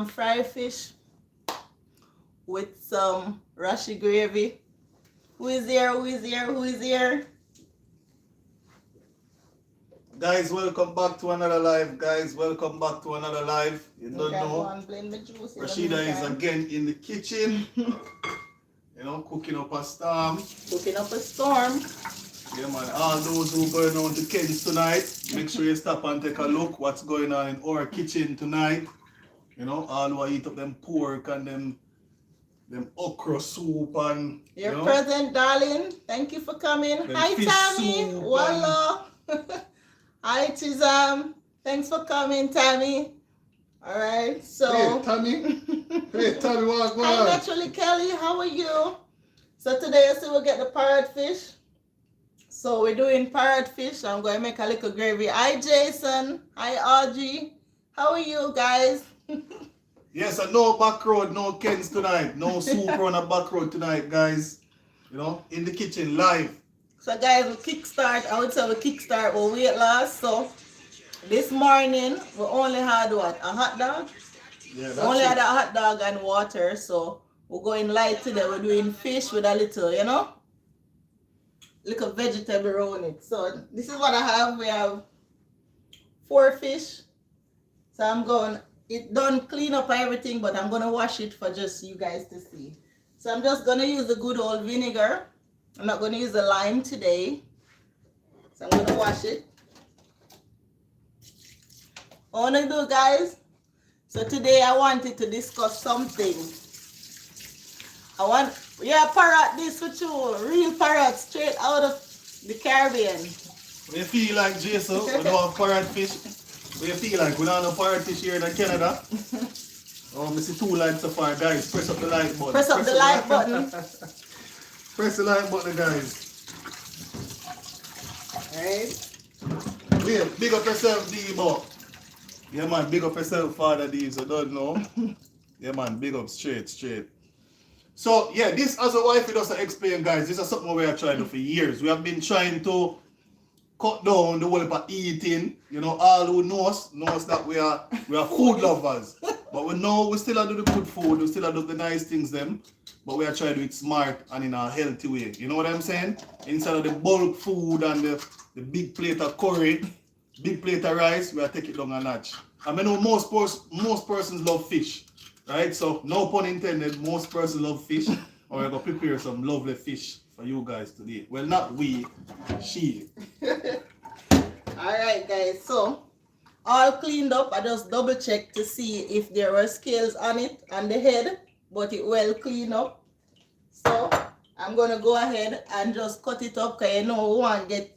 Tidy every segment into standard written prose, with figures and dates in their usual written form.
fried fish with some rashi gravy. Who is here? Who is here? Who is here? Guys, welcome back to another live. Guys, welcome back to another live. You don't know, Rashida is again in the kitchen. Cooking up a storm. Cooking up a storm. Yeah, man. All those who going on to Ken's tonight, make sure you stop and take a look what's going on in our kitchen tonight. All who eat up them pork and them okra soup and You're present, darling. Thank you for coming. Hi, Tammy. Wallah. Hi, Chizam. Thanks for coming, Tammy. All right, so. Hey, Tammy. Hey, Tammy, what's going Hi, on? Naturally Kelly. How are you? So today, we'll get the parrot fish. So we're doing parrot fish. I'm going to make a little gravy. Hi, Jason. Hi, Audrey. How are you guys? Yes, and no back road, no Ken's tonight. No soup on the back road tonight, guys. In the kitchen, live. So guys, we kickstart. I would say we kickstart our weight loss. So this morning, we only had what? A hot dog? Yeah, We that's only it. had a hot dog and water. So we're going light today. We're doing fish with a little, little vegetable on it. So this is what I have. We have 4 fish. So I'm going, it done clean up everything, but I'm going to wash it for just you guys to see. So I'm just going to use the good old vinegar. I'm not going to use the lime today. So I'm going to wash it. What I want to do, guys, so today I wanted to discuss something. Parrot this with you, real parrot straight out of the Caribbean. We feel like Jason, we don't have parrot fish. We feel like we don't have parrot fish here in Canada. I see 2 likes so far, guys. Press up the like button. Press up the like button. Press the like button, guys. Alright. Yeah, big up yourself, D-Bo. Yeah, man, big up yourself, Father D, so don't know. Yeah, man, big up straight. So, yeah, this as a wife, it doesn't explain, guys. This is something we are trying to do for years. We have been trying to cut down the whole of eating. All who knows that we are food lovers. But we still do the good food, we still do the nice things them. But we are trying to do it smart and in a healthy way. You know what I'm saying? Instead of the bulk food and the big plate of curry, big plate of rice, we are taking it down a notch. I mean, most persons love fish, right? So, no pun intended, most persons love fish. And we're going to prepare some lovely fish for you guys today. Well, not we, she. Alright, guys, so all cleaned up. I just double checked to see if there were scales on it, on the head, but it well cleaned up. So I'm going to go ahead and just cut it up because we want to get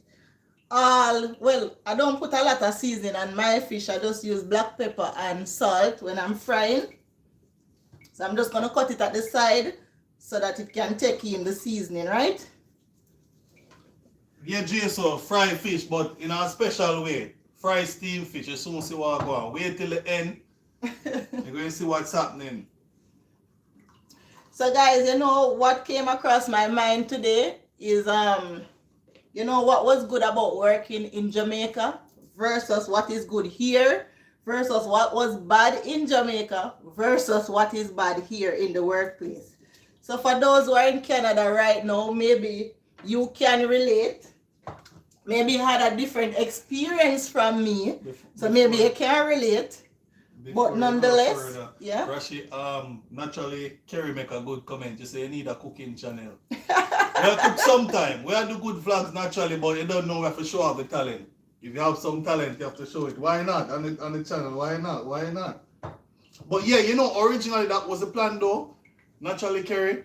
I don't put a lot of seasoning on my fish. I just use black pepper and salt when I'm frying. So I'm just going to cut it at the side so that it can take in the seasoning, right? Yeah, Jason, fry fish, but in a special way. Fry steamed fish, you soon see what go on. Wait till the end, you're going to see what's happening. So guys, what came across my mind today is what was good about working in Jamaica versus what is good here versus what was bad in Jamaica versus what is bad here in the workplace. So for those who are in Canada right now, maybe you can relate. Maybe you had a different experience from me, so maybe you can relate. But nonetheless, yeah. Rashi, naturally, Kerry make a good comment. You say you need a cooking channel. We have cook sometime. We have do good vlogs naturally, but you don't know where to show off the talent. If you have some talent, you have to show it. Why not on the channel? Why not? But yeah, originally that was the plan though. Naturally, Kerry,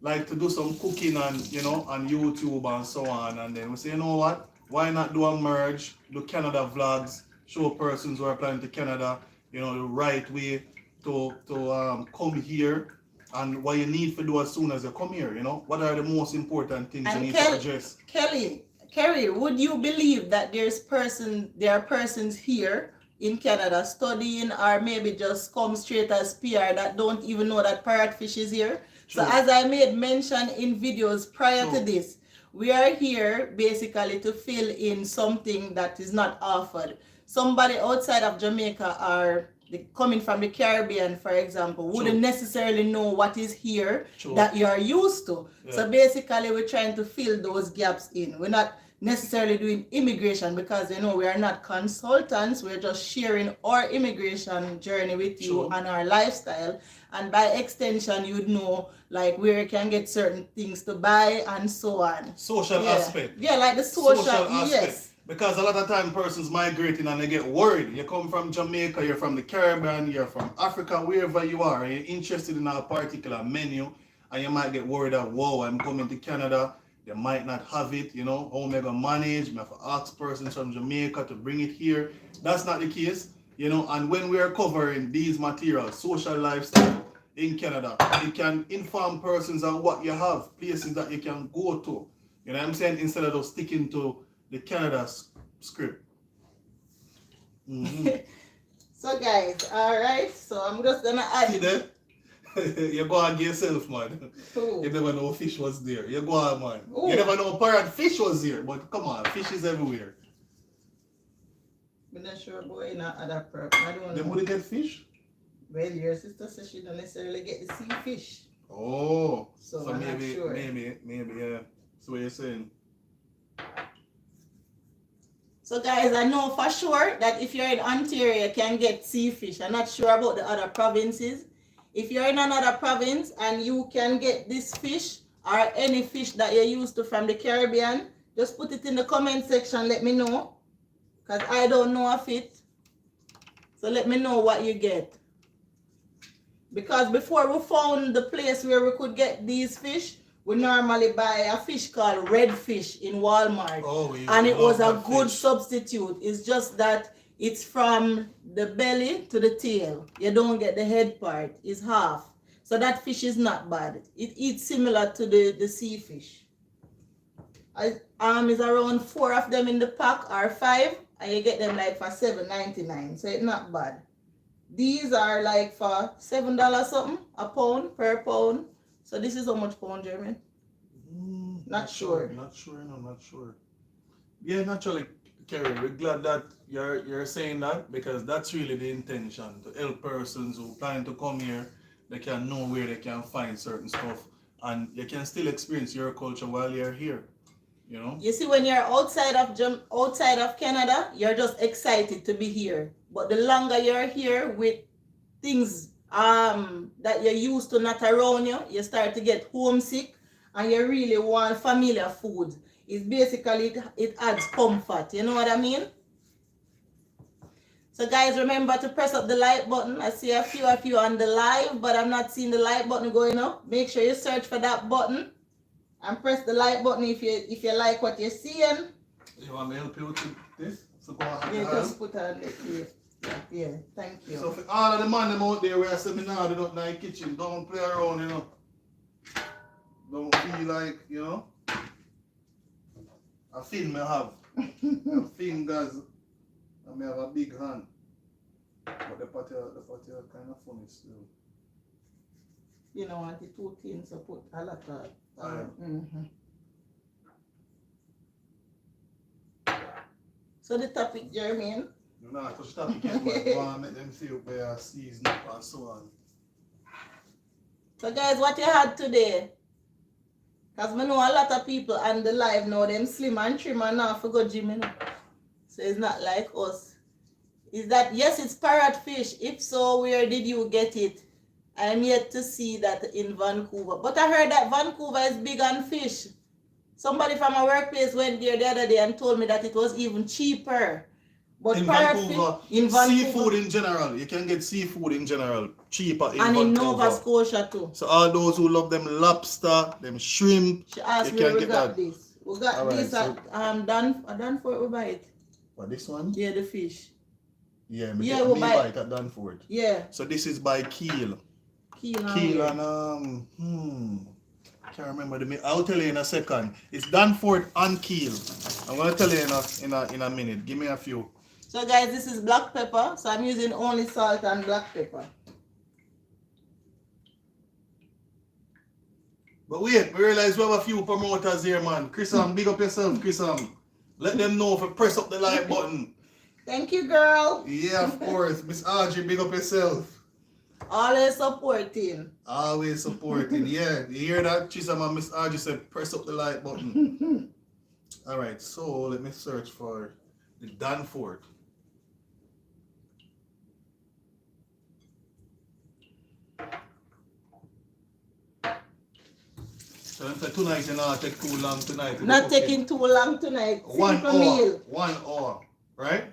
like to do some cooking and on YouTube and so on, and then we say, you know what? Why not do a merge, do Canada vlogs, show persons who are planning to Canada, the right way to come here and what you need to do as soon as you come here. What are the most important things you need to address? Kerry, would you believe that there are persons here in Canada studying or maybe just come straight as PR that don't even know that parrotfish is here? True. So as I made mention in videos prior to this, we are here basically to fill in something that is not offered. Somebody outside of Jamaica or coming from the Caribbean, for example, wouldn't necessarily know what is here True. that you're used to. Yeah. So basically, we're trying to fill those gaps in. We're not necessarily doing immigration because we are not consultants. We're just sharing our immigration journey with you True. and our lifestyle. And by extension, you'd know like where you can get certain things to buy and so on. Social aspect. Yeah, like the social aspect. yes. Because a lot of time persons migrating and they get worried. You come from Jamaica, you're from the Caribbean, you're from Africa, wherever you are, and you're interested in a particular menu, and you might get worried that, whoa, I'm coming to Canada, they might not have it, how am I going to manage? I have to ask persons from Jamaica to bring it here. That's not the case, and when we are covering these materials, social lifestyle in Canada, it can inform persons on what you have, places that you can go to. You know what I'm saying? Instead of just sticking to the Canada script. Mm-hmm. So guys, all right. So I'm just gonna add. See that? You go and get yourself, man. Ooh. You never know fish was there. You go on, man. Ooh. You never know parrot fish was there. But come on, fish is everywhere. I'm not sure about in other prep. I don't They know. wouldn't get fish? Well, your sister says she don't necessarily get the sea fish. Oh, So I'm maybe, not sure. maybe, yeah. That's what you're saying. So guys, I know for sure that if you're in Ontario, you can get sea fish. I'm not sure about the other provinces. If you're in another province and you can get this fish or any fish that you're used to from the Caribbean, just put it in the comment section. Let me know, because I don't know of it. So let me know what you get. Because before we found the place where we could get these fish, we normally buy a fish called redfish in Walmart. Oh, And it was a good fish. substitute. It's just that it's from the belly to the tail. You don't get the head part. It's half. So that fish is not bad. It eats similar to the sea fish. Is around 4 of them in the pack or 5, and you get them like for $7.99. So it's not bad. These are like for $7 something a pound per pound. So this is how much pound, Jeremy? Not sure. Not sure. Yeah, naturally, Kerry, we're glad that you're saying that, because that's really the intention, to help persons who plan to come here. They can know where they can find certain stuff, and you can still experience your culture while you're here. You see, when you're outside of Canada, you're just excited to be here. But the longer you're here with things that you're used to not around you, you start to get homesick, and you really want familiar food. It's basically, it adds comfort. You know what I mean? So guys, remember to press up the like button. I see a few of you on the live, but I'm not seeing the like button going up. Make sure you search for that button and press the like button if you like what you're seeing. You want me to help you with this? So go ahead. Yeah, just put on it here. Yeah, thank you. So for all of the man them out there where I say me now they don't in the kitchen, don't play around, Don't feel like, I feel me have. My fingers, and me have a big hand. But the patty are kind of funny still. You know what, the 2 things I put a lot of. So the topic, Jermaine. No, so stop again, but go and make them see up there, season up and so on. So guys, what you had today? Because I know a lot of people on the live now, them slim and trim and now for go gym, So it's not like us. Is that, yes, it's parrotfish. If so, where did you get it? I'm yet to see that in Vancouver. But I heard that Vancouver is big on fish. Somebody from my workplace went there the other day and told me that it was even cheaper. But in Vancouver, Vancouver, seafood in general, you can get seafood in general cheaper in Vancouver. And in Nova Scotia too. So all those who love them lobster, them shrimp, she asked you me can we get got that. this. We got All right, this so- at Danforth, we buy it. What, this one? Yeah, the fish. Yeah, Yeah, we we buy buy- it at Danforth. Yeah. So this is by Keel. Keel and can't remember the I'll tell you in a second. It's Danforth and Keel. I'm gonna tell you in a minute. Give me a few. So guys, this is black pepper. So I'm using only salt and black pepper. But wait, we realize we have a few promoters here, man. Chris, big up yourself, Chris. Let them know if you press up the like button. Thank you, girl. Yeah, of course. Miss Audrey, big up yourself. Always supporting. Always supporting. Yeah, you hear that? Chisholm and Miss Audrey said press up the like button. Alright, so let me search for the Danforth. So tonight you not take too long tonight. Not taking too long tonight. 1 Simple hour. meal. 1 hour. Right?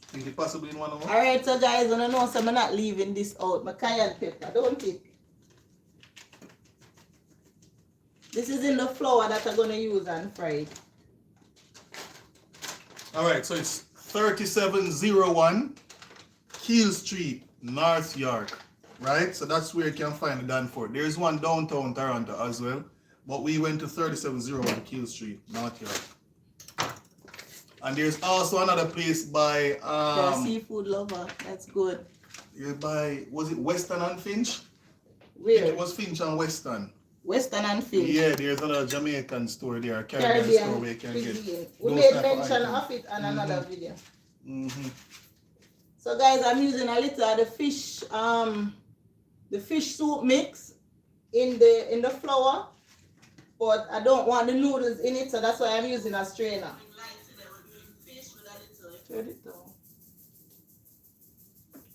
Think it possible in 1 hour? Alright, so guys, when I know so I'm not leaving this out. My cayenne pepper, don't it? This is in the flour that I'm gonna use and fry it. Alright, so it's 3701 Keel Street, North York. Right? So that's where you can find the Danforth. There's one downtown Toronto as well. But we went to 3701 Keel Street, North York. And there's also another place by The seafood lover. That's good. by, was it Western and Finch? Where? It was Finch and Western. Western and Finch. Yeah, there's another Jamaican store there, Caribbean store Caribbean where you can get cuisine. We those made type of mention items. of it on another video. Mm-hmm. So guys, I'm using a little of the fish soup mix in the flour, but I don't want the noodles in it, so that's why I'm using a strainer.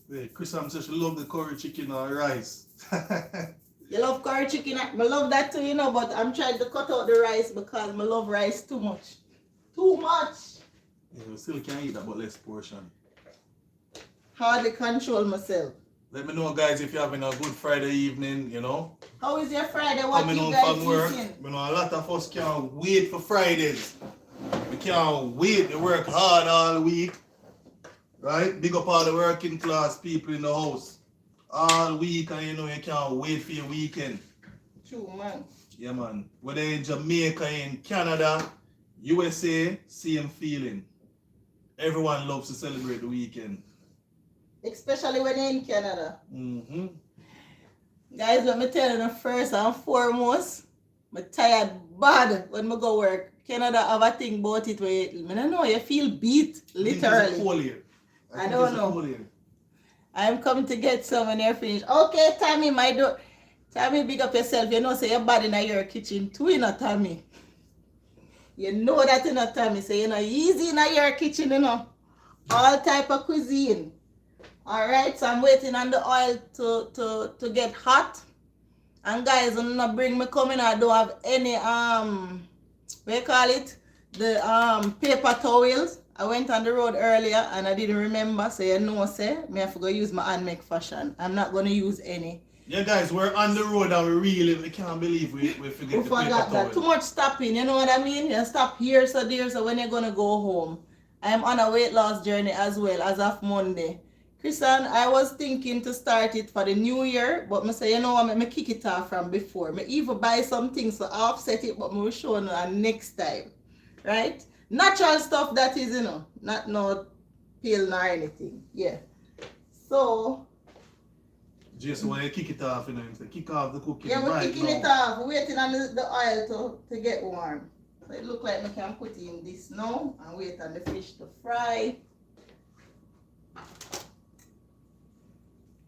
Yeah, Chris Sam says she love the curry chicken or rice. You love curry chicken? I love that too, you know, but I'm trying to cut out the rice because I love rice too much. Too much. Yeah, we still can eat that, but less portion. Hardly control myself. Let me know, guys, if you're having a good Friday evening, you know. How is your Friday? What Coming you home guys from work. eating? You know, a lot of us can't wait for Fridays. We can't wait to work hard all week. Right? Big up all the working class people in the house. All week, and you know, you can't wait for your weekend. True, man. Yeah, man. Whether in Jamaica, in Canada, USA, same feeling. Everyone loves to celebrate the weekend. Especially when you're in Canada. Mm-hmm. Guys, let me tell you, first and foremost, I'm tired bad when I go work. Canada have a thing about it where I don't know, you feel beat, literally. I don't know. I'm coming to get some when you're finished. Okay, Tammy, Tammy, big up yourself. You know, say your body in your kitchen too, you know, Tammy. You know that, you know, Tammy. So, you know, easy in your kitchen, you know. All type of cuisine. Alright, so I'm waiting on the oil to get hot. And guys, I'm not bring me coming. I don't have any what you call it? The paper towels. I went on the road earlier and I didn't remember, so you know, say me have to go use my hand make fashion. I'm not gonna use any. Yeah, guys, we're on the road and we can't believe we forget We the forgot paper that. towel. Too much stopping, you know what I mean? You stop here, so there, so when you're gonna go home. I'm on a weight loss journey as well as of Monday. Christian, I was thinking to start it for the new year, but I say, you know what, I kick it off from before. I even buy some things to offset it, but I will show you next time. Right? Natural stuff that is, you know, not no pill nor anything. Yeah. So, Just when you kick it off, you know, you say, kick off the cooking. yeah, we're right kicking now. it off. We're waiting on the oil to get warm. So it looks like we can put in this now and wait on the fish to fry.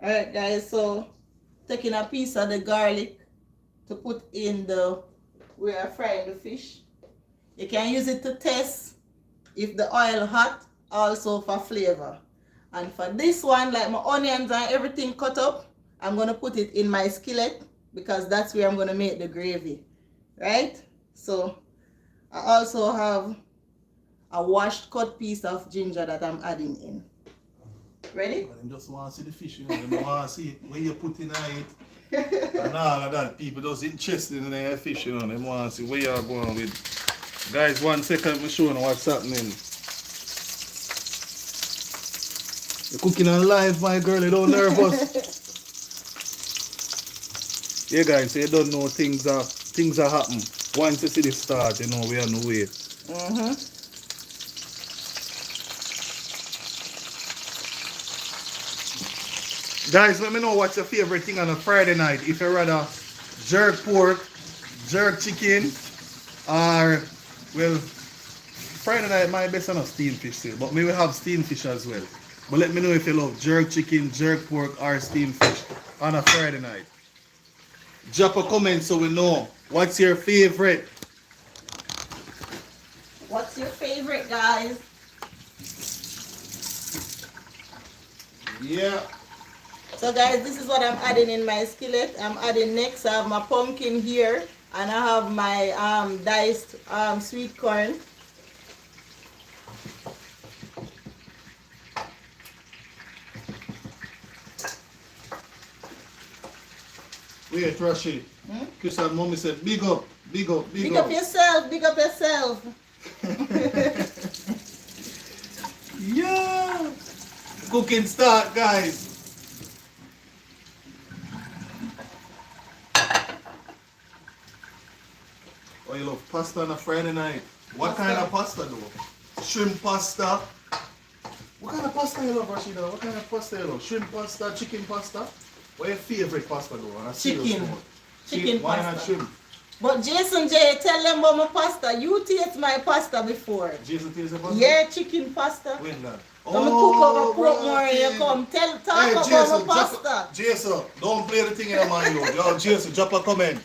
Alright guys, so taking a piece of the garlic to put in we are frying the fish. You can use it to test if the oil hot, also for flavor. And for this one, like my onions and everything cut up, I'm going to put it in my skillet because that's where I'm going to make the gravy. Right? So I also have a washed cut piece of ginger that I'm adding in. Ready? I just want to see the fish, you know. They want to see where you put in it. And all of that. People just interested in the fish, you know. They want to see where you're going with. Guys, 1 second, I'm showing what's happening. You're cooking on live, my girl. You don't nervous. Yeah, guys, so you don't know things are happening. Once you see the start, you know we are on the way. Mm-hmm. Guys, let me know what's your favorite thing on a Friday night. If you rather jerk pork, jerk chicken, or, well, Friday night my best enough steamed fish still, but maybe have steamed fish as well. But let me know if you love jerk chicken, jerk pork, or steamed fish on a Friday night. Drop a comment so we know. What's your favorite? What's your favorite, guys? Yeah. So guys, this is what I'm adding in my skillet. I'm adding next, I have my pumpkin here, and I have my diced sweet corn. Wait, Rashi. Chris and mommy said, big up, big up, big, Big up yourself, big up yourself. Yeah. Cooking start, guys. Oh, you love pasta on a Friday night. What kind of pasta though? Shrimp pasta. What kind of pasta you love, Rashida? What kind of pasta you love? Shrimp pasta, chicken pasta? What your favorite pasta though? On a serious Chicken. note? Chicken Why pasta. not shrimp? But Jason J, tell them about my pasta. You taste my pasta before. Jason tastes the pasta? Yeah, chicken pasta. When that? When I cook over pork more, you come talk Hey, about Jason, my pasta. Jason, don't play the thing in my ear. Yo, Jason, drop a comment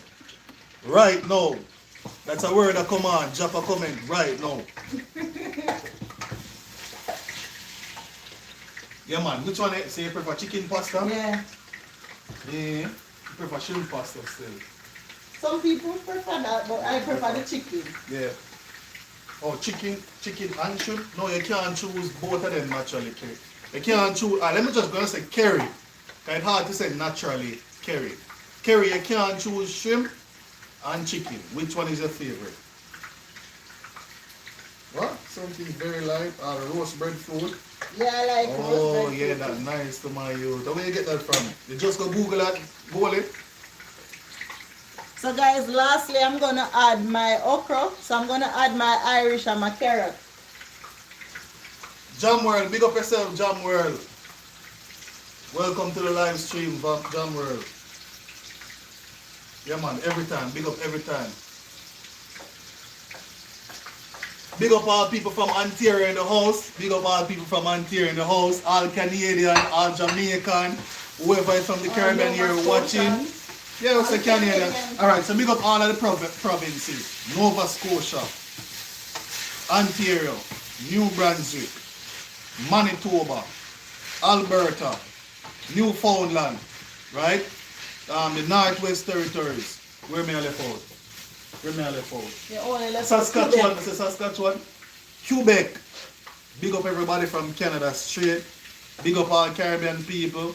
right now. That's a word of command. Drop a comment right now. Yeah, man. Which one? Say you prefer chicken pasta? Yeah. Yeah. You prefer shrimp pasta still? Some people prefer that, but I prefer the chicken. Yeah. Oh, chicken and shrimp? No, you can't choose both of them naturally, Kerry. You can't choose. Let me just go and say curry. It's hard to say naturally curry. Curry, you can't choose shrimp and chicken. Which one is your favorite? What? Something very light or roast bread food? Yeah, I like roast Oh, bread yeah, food. that's nice to my youth. Where you get that from? You just go Google that, Google it. So guys, lastly, I'm gonna add my okra. So I'm gonna add my Irish and my carrot. Jam World, big up yourself, Jam World. Welcome to the live stream, Jam World. Yeah, man, every time, big up every time. Big up all people from Ontario in the house. Big up all people from Ontario in the house. All Canadian, all Jamaican, whoever is from the Caribbean here watching. Yeah, it's a Canadian. Alright, so big up all of the provinces. Nova Scotia, Ontario, New Brunswick, Manitoba, Alberta, Newfoundland, right? The Northwest Territories. Where may I left out? Where may I left out? You only left Saskatchewan, Mr. Saskatchewan. Quebec. Big up everybody from Canada straight. Big up all Caribbean people.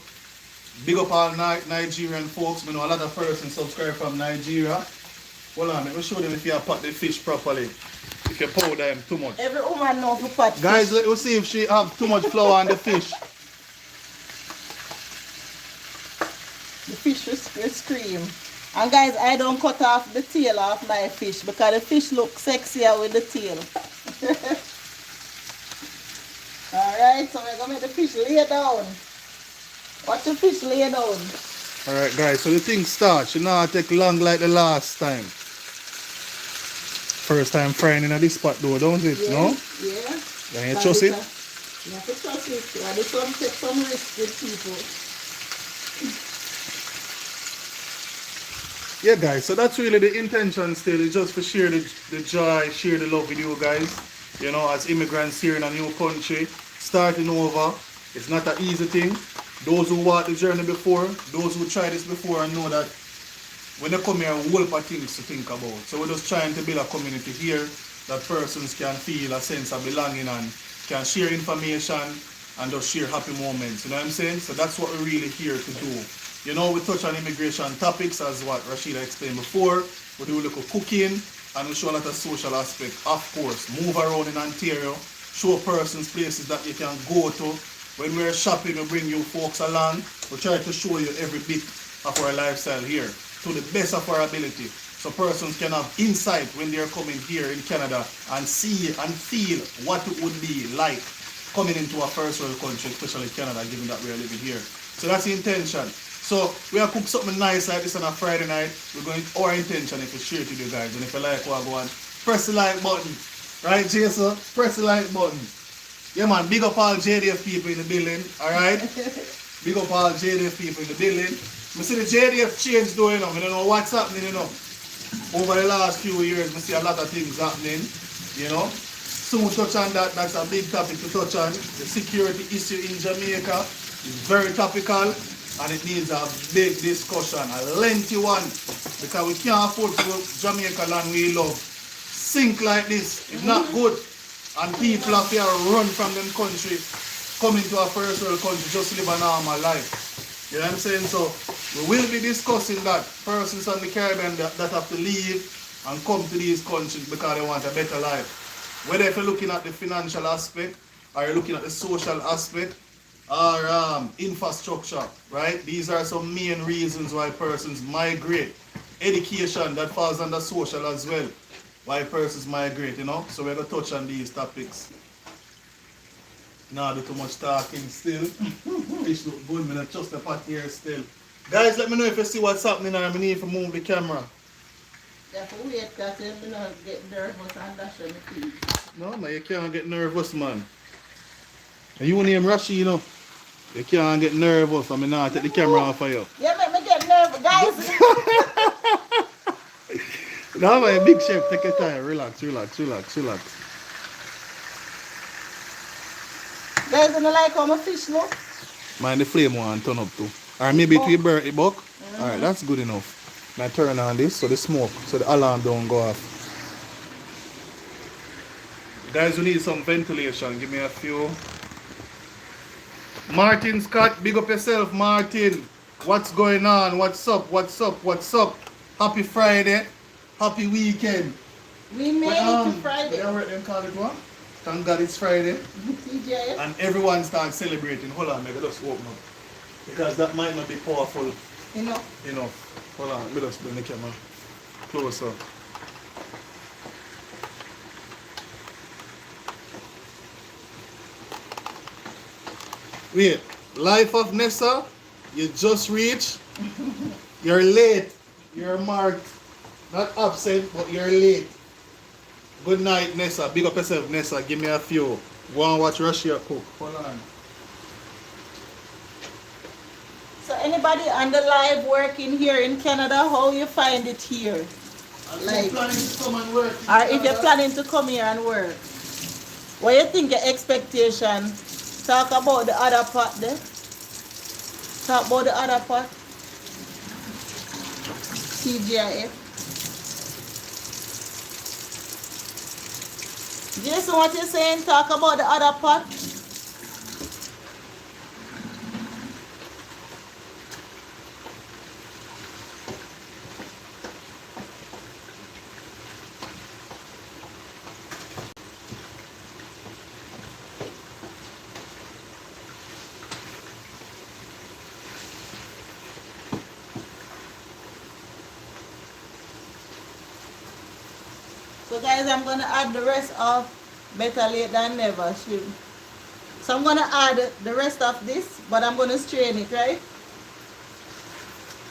Big up all Nigerian folks. We know a lot of persons subscribe from Nigeria. Hold on, let me show them if you have pot the fish properly. If you powder them too much. Every woman knows to pot Guys, fish. let us see if she have too much flour on the fish. The fish will scream. And guys, I don't cut off the tail off my fish because the fish looks sexier with the tail. Alright, so we're gonna make the fish lay down. Watch the fish lay down. Alright guys, so the thing starts. You know, it take long like the last time. First time frying in this pot though, don't it? Yeah, No? yeah. Then you trust it? You have to trust it. Yeah, this one takes some risk with people. Yeah guys, so that's really the intention still, is just to share the joy, share the love with you guys. You know, as immigrants here in a new country, starting over, it's not an easy thing. Those who walked the journey before, those who tried this before and know that when they come here, a whole lot of things to think about. So we're just trying to build a community here that persons can feel a sense of belonging and can share information and just share happy moments. You know what I'm saying? So that's what we're really here to do. You know, we touch on immigration topics as what Rashida explained before. We do a little cooking and we show a lot of social aspect. Of course, move around in Ontario, show persons places that you can go to. When we're shopping, we bring you folks along. We try to show you every bit of our lifestyle here to the best of our ability. So persons can have insight when they're coming here in Canada and see and feel what it would be like coming into a first world country, especially Canada, given that we are living here. So that's the intention. So we have cooked something nice like this on a Friday night. We're going, our intention is to share it with you guys. And if you like what I go on, press the like button. Right, Jason? Press the like button. Yeah, man. Big up all JDF people in the building. All right. Big up all JDF people in the building. I see the JDF change though, you know. I don't know what's happening, you know. Over the last few years, I see a lot of things happening, you know. Soon touch on that. That's a big topic to touch on. The security issue in Jamaica is very topical and it needs a big discussion, a lengthy one, because we can't afford to go to Jamaica land we love sink like this. It's not good. And people have to run from them country, come into a first world country, just live a normal life. You know what I'm saying? So we will be discussing that. Persons on the Caribbean that have to leave and come to these countries because they want a better life. Whether if you're looking at the financial aspect, or you're looking at the social aspect, or infrastructure, right? These are some main reasons why persons migrate. Education, that falls under social as well. Why persons migrate, you know? So we're going to touch on these topics. Not do too much talking still. Fish look good, man. I trust the pot here still. Guys, let me know if you see what's happening and I need to move the camera. Yeah, for wait, because you know, get nervous and dash on the feet. No, man, you can't get nervous, man. And you name Rashi, you know. You can't get nervous. I mean, now take the camera off of you. Yeah, make me get nervous, guys. No, man, big chef, take your time. Relax, relax, relax, relax. Guys, you know like how my fish look? Man, the flame one turn up too. Or maybe it will burn it buck. Alright, that's good enough. Now turn on this so the smoke, so the alarm don't go off. Guys, we need some ventilation. Give me a few. Martin Scott, big up yourself, Martin. What's going on? What's up? What's up? What's up? Happy Friday. Happy weekend. We made it to Friday. Yeah, right then call it what? Thank God it's Friday. TJ. And everyone starts celebrating. Hold on, maybe just open up. Because that might not be powerful Enough. enough. Hold on, let me just bring the camera closer. Wait, Life of Nessa, you just reached. You're late. You're marked. Not absent, but you're late. Good night, Nessa. Big up yourself, Nessa. Give me a few. Go and watch Russia cook. Hold on. So anybody on the live working here in Canada, how you find it here? Like, planning to come and work. Or if you're planning to come here and work. What you think your expectation? Talk about the other part there. Talk about the other part. TGIF. Jason, what you saying? Talk about the other part. So guys, I'm going to add the rest of Better Late Than Never. So I'm going to add the rest of this, but I'm going to strain it, right?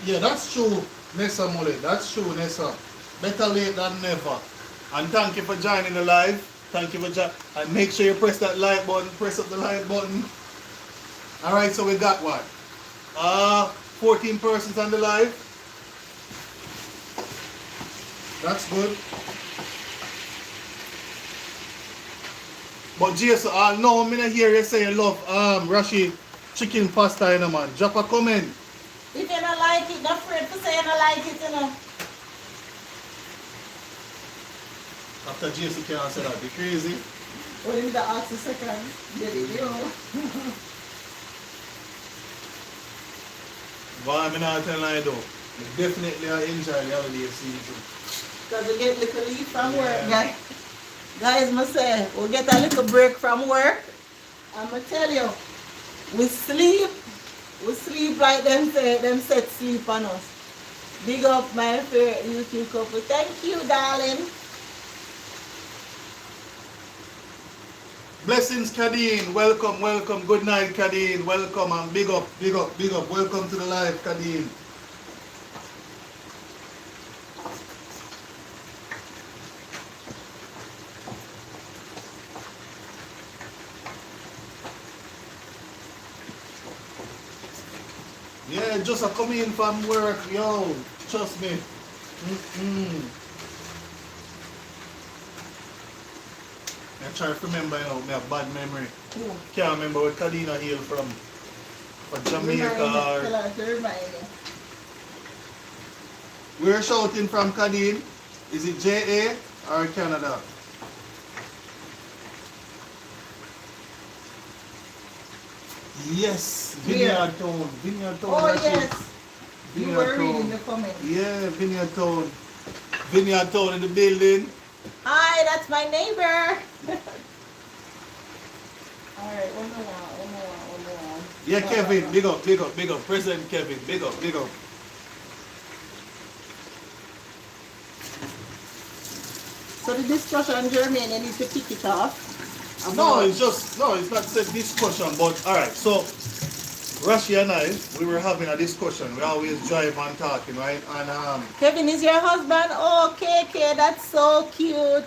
Yeah, that's true, Nessa Mullet. That's true, Nessa. Better late than never. And thank you for joining the live. Thank you for joining. And make sure you press that like button. Press up the like button. Alright, so we got what? 14 persons on the live. That's good. But Jason, no, I'm gonna hear you say you love Rashi chicken pasta, you know, man. Drop a comment. If you don't like it, not afraid to say you don't like it, you know. After Jason can't say that, be crazy. Well, in the ask a second, get it, you know. But I'm not telling you though. Definitely I enjoy the holiday season. Because we get a little leave from work, guys. Guys, I say, we get a little break from work. I'm going to tell you, we sleep like them set sleep on us. Big up my favorite YouTube couple. Thank you, darling. Blessings, Kadeen. Welcome, welcome. Good night, Kadeen. Welcome and big up, big up, big up. Welcome to the live, Kadeen. Yeah, just a come in from work, yo. Trust me. I try to remember, you know, me have bad memory. Yeah. Can't remember where Kadina hail from Jamaica. Tell her to remind me. We're shouting from Kadin. Is it JA or Canada? Yes, Vineyard Town. Vineyard Town. Oh, that's it. yes. You Vineyard were reading Town. the comment. Yeah, Vineyard Town. Vineyard Town in the building. Hi, that's my neighbor. Alright, one more. Yeah, Kevin, big up. President Kevin, big up. So the discussion, Jermaine, you need to kick it off. No, it's not said discussion, but alright, so Rashi and I, we were having a discussion. We always drive and talking, right? And Kevin is your husband? Oh, KK, that's so cute.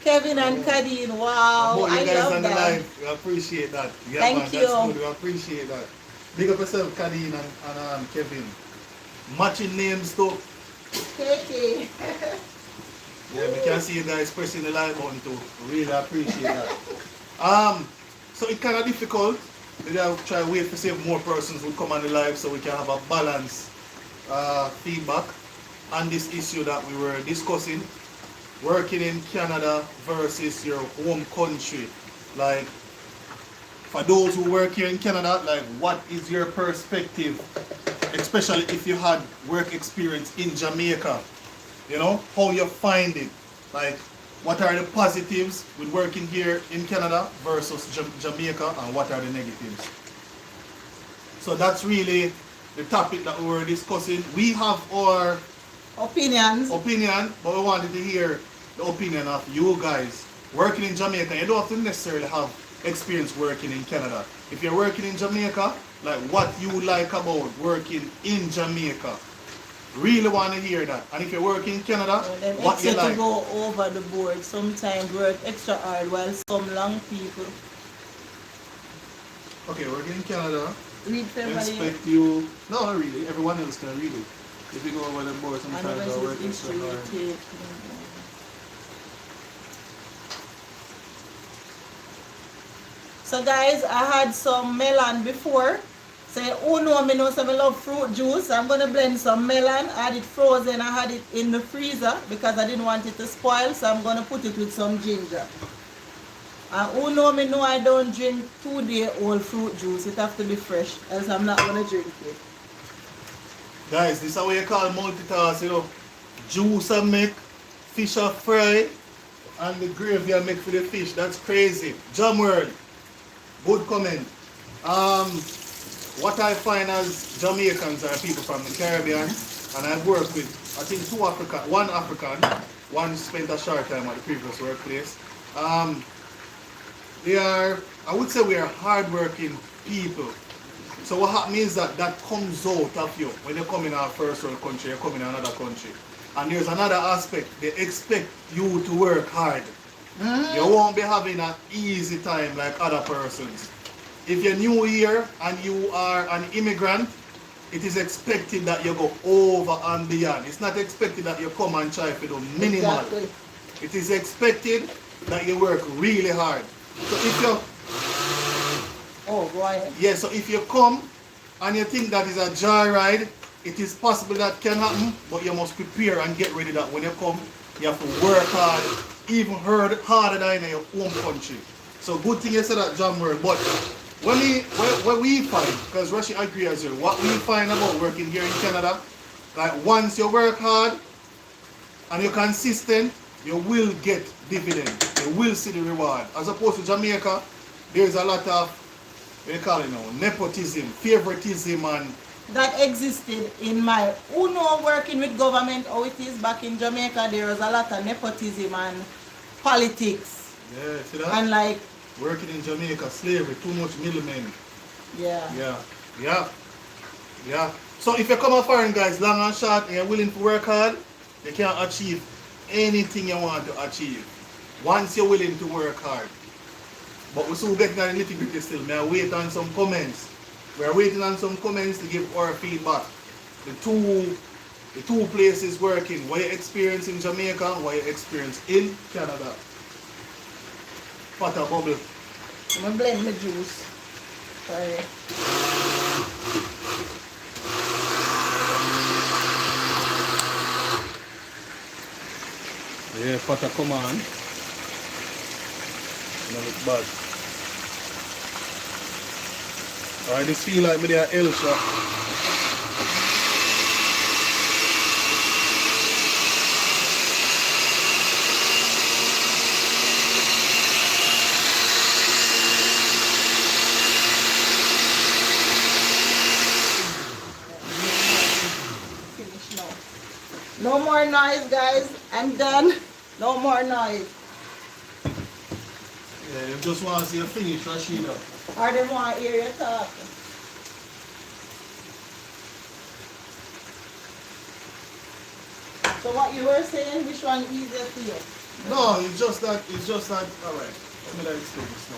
Kevin and Kadeen, wow, you I guys love on the that. line, we appreciate that. Yeah, Thank man, you. That's good, we appreciate that. Big up yourself, Kadeen and Kevin. Matching names too. KK. Yeah, we can see you guys pressing the like button too. Really appreciate that. So it's kind of difficult. Maybe I'll try to wait to see if more persons will come on the live so we can have a balanced feedback on this issue that we were discussing. Working in Canada versus your home country. Like, for those who work here in Canada, like, what is your perspective? Especially if you had work experience in Jamaica. You know, how you find it. Like, what are the positives with working here in Canada versus Jamaica, and what are the negatives? So that's really the topic that we were discussing. We have our Opinions. opinion, but we wanted to hear the opinion of you guys. Working in Jamaica, you don't have to necessarily have experience working in Canada. If you're working in Jamaica, like what you like about working in Jamaica. Really want to hear that. And if you're working in Canada, Then what you extra to like. go over the board. Sometimes work extra hard while some long people Okay, working in Canada, read family. expect you. No, not really. Everyone else can read it. If you go over the board, And sometimes the I work rest is extra history, hard. take. So guys, I had some melon before. So who know me knows I love fruit juice. I'm gonna blend some melon. I had it frozen. I had it in the freezer because I didn't want it to spoil. So I'm gonna put it with some ginger. And who know me know I don't drink 2-day-old fruit juice. It have to be fresh, else I'm not gonna drink it. Guys, this is how you call multitask, you know. Juice I make, fish I fry, and the gravy I make for the fish. That's crazy. Jam World, good comment. What I find as Jamaicans are people from the Caribbean, and I've worked with, I think one African, one spent a short time at the previous workplace. They are, I would say we are hardworking people. So what happens is that comes out of you when you come in our first world country, you come in another country. And there's another aspect, they expect you to work hard. You won't be having an easy time like other persons. If you're new here and you are an immigrant, it is expected that you go over and beyond. It's not expected that you come and try to do minimal. Exactly. It is expected that you work really hard. So if you Oh, go ahead. yeah, so if you come and you think that is a joyride, it is possible that can happen, but you must prepare and get ready that when you come, you have to work hard, even harder than in your home country. So good thing you said that, John Word. But what we find, because Rashi agree as well, what we find about working here in Canada, like once you work hard and you're consistent, you will get dividend. You will see the reward. As opposed to Jamaica, there's a lot of, what do you call it now, nepotism, favoritism, and That existed in my Uno working with government, how it is back in Jamaica. There was a lot of nepotism and politics. yeah, see that? And like, Working in Jamaica, slavery, too much middlemen. yeah. Yeah. So if you come up foreign guys, long and short, and you're willing to work hard, you can achieve anything you want to achieve. Once you're willing to work hard. But we're still getting a little bit still. May I wait on some comments. We're waiting on some comments to give our feedback. The two places working. What you experience in Jamaica, what you experience in Canada. Pot a bubble. I'm gonna blend my juice. Sorry. Yeah, pot a come on. No look bad. Alright, this feel like me there L shot. Finish now. No more noise, guys. I'm done. No more noise. Yeah, you just want to see a finish, Rashida. Or they want to hear you talk. So what you were saying, which one easier for you? No, it's just that, alright. Let me let it slow this now.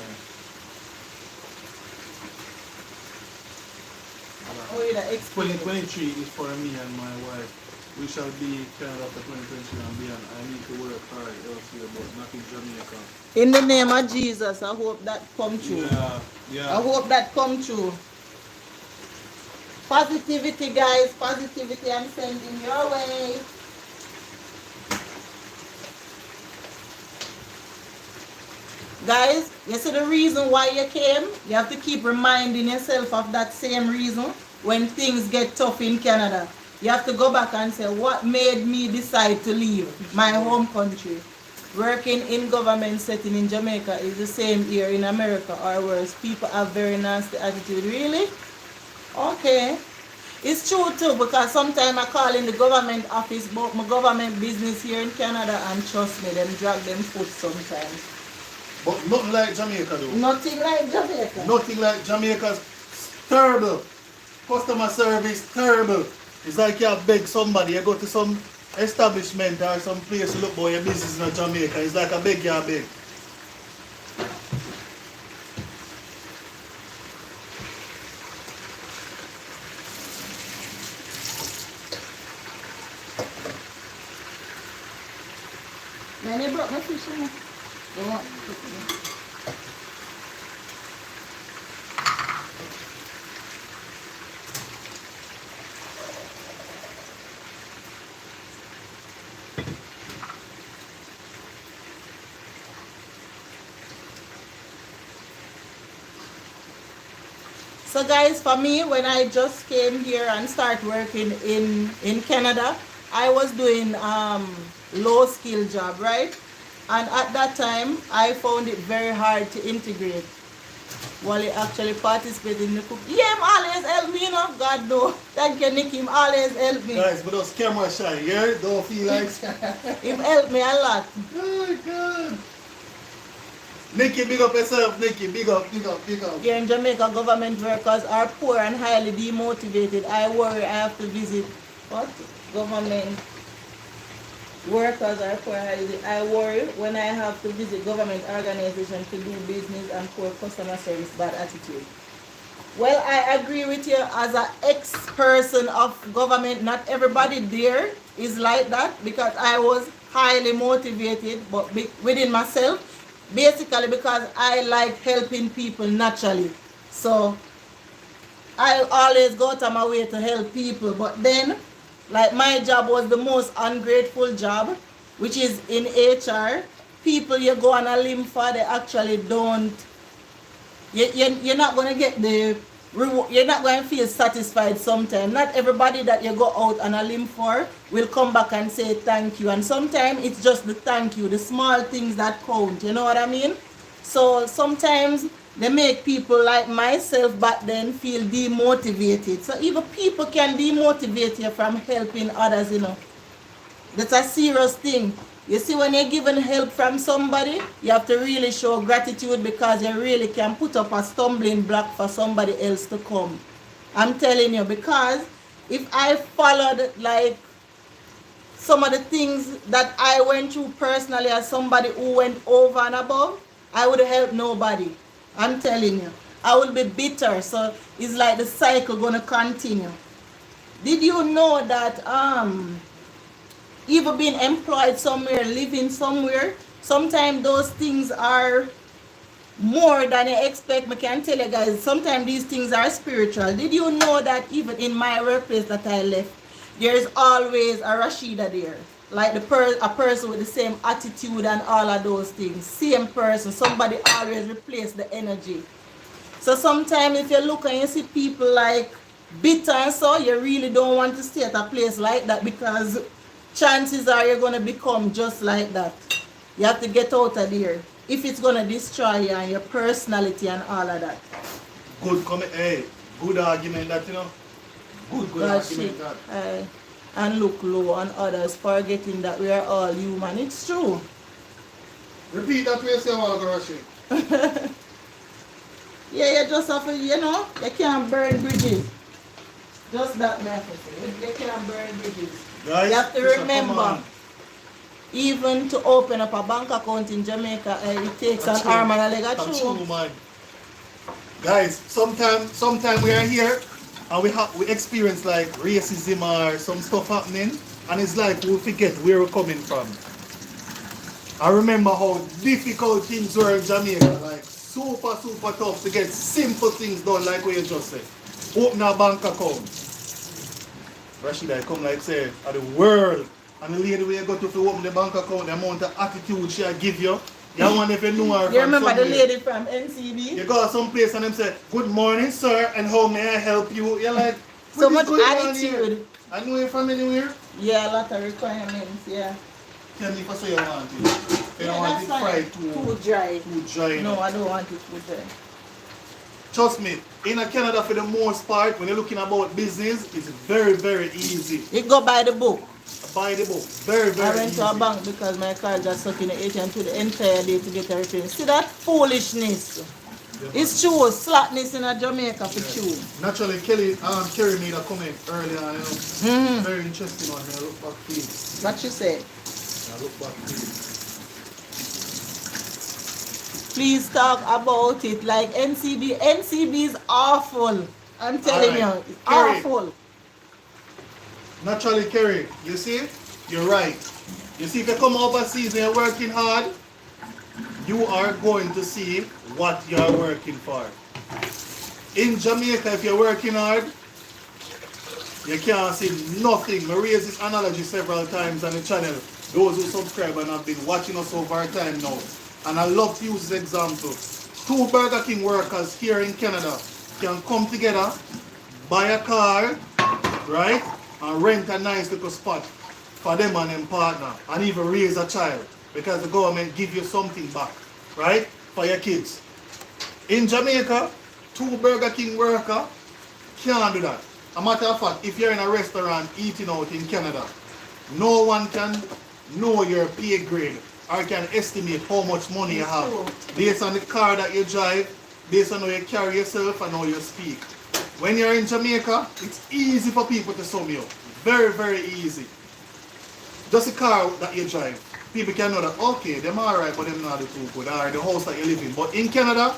Oh, you that explain it. 2023 is for me and my wife. We shall be Canada for 2023 and beyond. I need to work hard elsewhere, but not in Jamaica. In the name of Jesus, I hope that come true. Yeah. I hope that come true. Positivity, guys. Positivity I'm sending your way. Guys, you see the reason why you came? You have to keep reminding yourself of that same reason when things get tough in Canada. You have to go back and say, what made me decide to leave my home country? Working in government setting in Jamaica is the same here in America or worse. People have very nasty attitude. Really? Okay. It's true too, because sometimes I call in the government office about my government business here in Canada, and trust me, them drag them foot sometimes. But nothing like Jamaica though. Nothing like Jamaica. Nothing like Jamaica's terrible. Customer service terrible. It's like you beg somebody, you go to some establishment or some place to look for your business in Jamaica. It's like a beg you beg. Man, you brought my fish in. You want? So guys, for me, when I just came here and start working in Canada, I was doing low skill job, right? And at that time, I found it very hard to integrate. Wally actually participated in the cook. Yeah, him always help me, you know. God no. Thank you, Nick. Him always help me. Guys, but those camera shy, yeah? Don't feel like... Him help me a lot. Oh God. Nikki, big up yourself, Nikki. Big up, big up, big up. Here in Jamaica, government workers are poor and highly demotivated. I worry I have to visit what? Government workers are poor. I worry when I have to visit government organizations to do business and poor customer service, bad attitude. Well, I agree with you as an ex-person of government. Not everybody there is like that, because I was highly motivated, but within myself, basically because I like helping people naturally. So I always go to my way to help people, but then like my job was the most ungrateful job, which is in HR. People you go on a limb for, they actually don't, you're not going to get the reward, you're not going to feel satisfied sometimes. Not everybody that you go out on a limb for will come back and say thank you. And sometimes it's just the thank you, the small things that count, you know what I mean? So sometimes they make people like myself back then feel demotivated. So even people can demotivate you from helping others, you know. That's a serious thing. You see, when you're given help from somebody, you have to really show gratitude, because you really can put up a stumbling block for somebody else to come. I'm telling you, because if I followed like some of the things that I went through personally as somebody who went over and above, I would have helped nobody. I'm telling you. I will be bitter. So it's like the cycle gonna continue. Did you know that even being employed somewhere, living somewhere, sometimes those things are more than you expect? I can tell you guys, sometimes these things are spiritual. Did you know that even in my workplace that I left, there's always a Rashida there? Like a person with the same attitude and all of those things. Same person. Somebody always replace the energy. So sometimes if you look and you see people like bitter and so, you really don't want to stay at a place like that, because chances are you're going to become just like that. You have to get out of there if it's going to destroy you and your personality and all of that. Good comment. Hey, good argument that, you know. Good God argument shit. that. And look low on others, forgetting that we are all human. It's true. Repeat that way, say a while ago, Rashid. Yeah, you just have to, you can't burn bridges. Just that, man. You can't burn bridges. Guys, You have to push a remember, command. even to open up a bank account in Jamaica, it takes an arm and a leg. That's true, man. Guys, sometime we are here and we experience like racism or some stuff happening, and it's like we forget where we're coming from. I remember how difficult things were in Jamaica, like super tough to get simple things done, like what you just said. Open a bank account. Rashida, I come like say, of the world. And the lady where you go to open the bank account, the amount of attitude she give you, you want if you know her. You remember the somewhere. lady from NCB? You go to some place and them say, "Good morning, sir, and how may I help you?" You're like, So "What is much going on here? attitude. I know you from anywhere. Yeah, a lot of requirements, yeah. Tell me if I say you want it. You don't want it that's fried fine. too dry. dry. you No, know. I don't want it too dry. Trust me, in Canada for the most part, when you're looking about business, it's very easy. You go buy the book. Buy the book. Very I went easy. to a bank because my car just stuck in the ATM to the entire day to get everything. See that foolishness? Yeah, It's true, slackness in a Jamaica for true. Naturally, Kerry made a comment earlier, you know, very interesting one. I look back to it. What you said? I look back to it. Please talk about it. Like NCB is awful. I'm telling Alright, you, it's Kerry. awful. Naturally, Kerry, you see, you're right. You see, if you come overseas and you're working hard, you are going to see what you're working for. In Jamaica, if you're working hard, you can't see nothing. I raised this analogy several times on the channel. Those who subscribe and have been watching us over a time now. And I love to use this example. 2 Burger King workers here in Canada can come together, buy a car, right? And rent a nice little spot for them and them partner. And even raise a child. Because the government give you something back, right? For your kids. In Jamaica, 2 Burger King workers can't do that. A matter of fact, if you're in a restaurant eating out in Canada, no one can know your pay grade or can estimate how much money you have based on the car that you drive, based on how you carry yourself and how you speak. When you're in Jamaica, it's easy for people to sum you up. Very easy. Just the car that you drive. People can know that, okay, them alright, but them not the too good, or the house that you live in. But in Canada,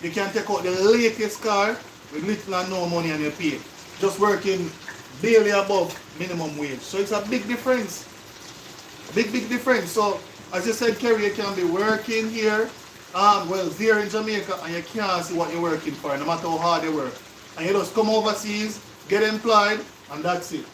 you can take out the latest car with little and no money on your pay. Just working barely above minimum wage. So it's a big difference. Big difference. So as you said, Kerry, you can be working here, there in Jamaica, and you can't see what you're working for, no matter how hard you work. And you just come overseas, get employed, and that's it.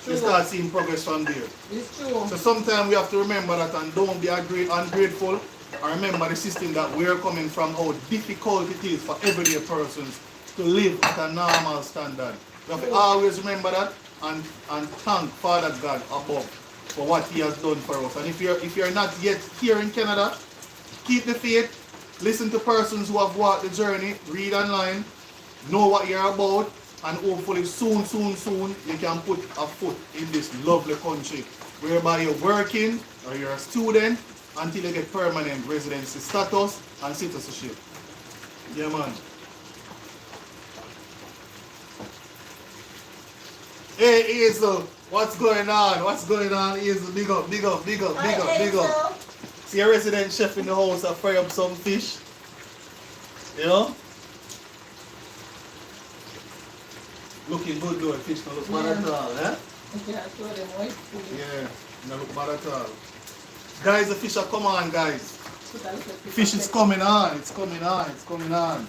True. You start seeing progress from there. It's true. So sometimes we have to remember that and don't be ungrateful. And remember the system that we're coming from, how difficult it is for everyday persons to live at a normal standard. We have to always remember that and thank Father God above for what He has done for us. And if you're not yet here in Canada, keep the faith, listen to persons who have walked the journey, read online, know what you're about, and hopefully soon you can put a foot in this lovely country whereby you're working or you're a student until you get permanent residency status and citizenship. Yeah, man. Hey, Hazel, what's going on? What's going on, Hazel? Big up. See a resident chef in the house, I fry up some fish. You know? Looking good though, fish don't look bad Yeah. at all, eh? Okay, I told them white food. Yeah, don't look bad at all. Guys, the fish are come on, guys. Put a little bit Fish of is pepper. coming on, it's coming on, it's coming on.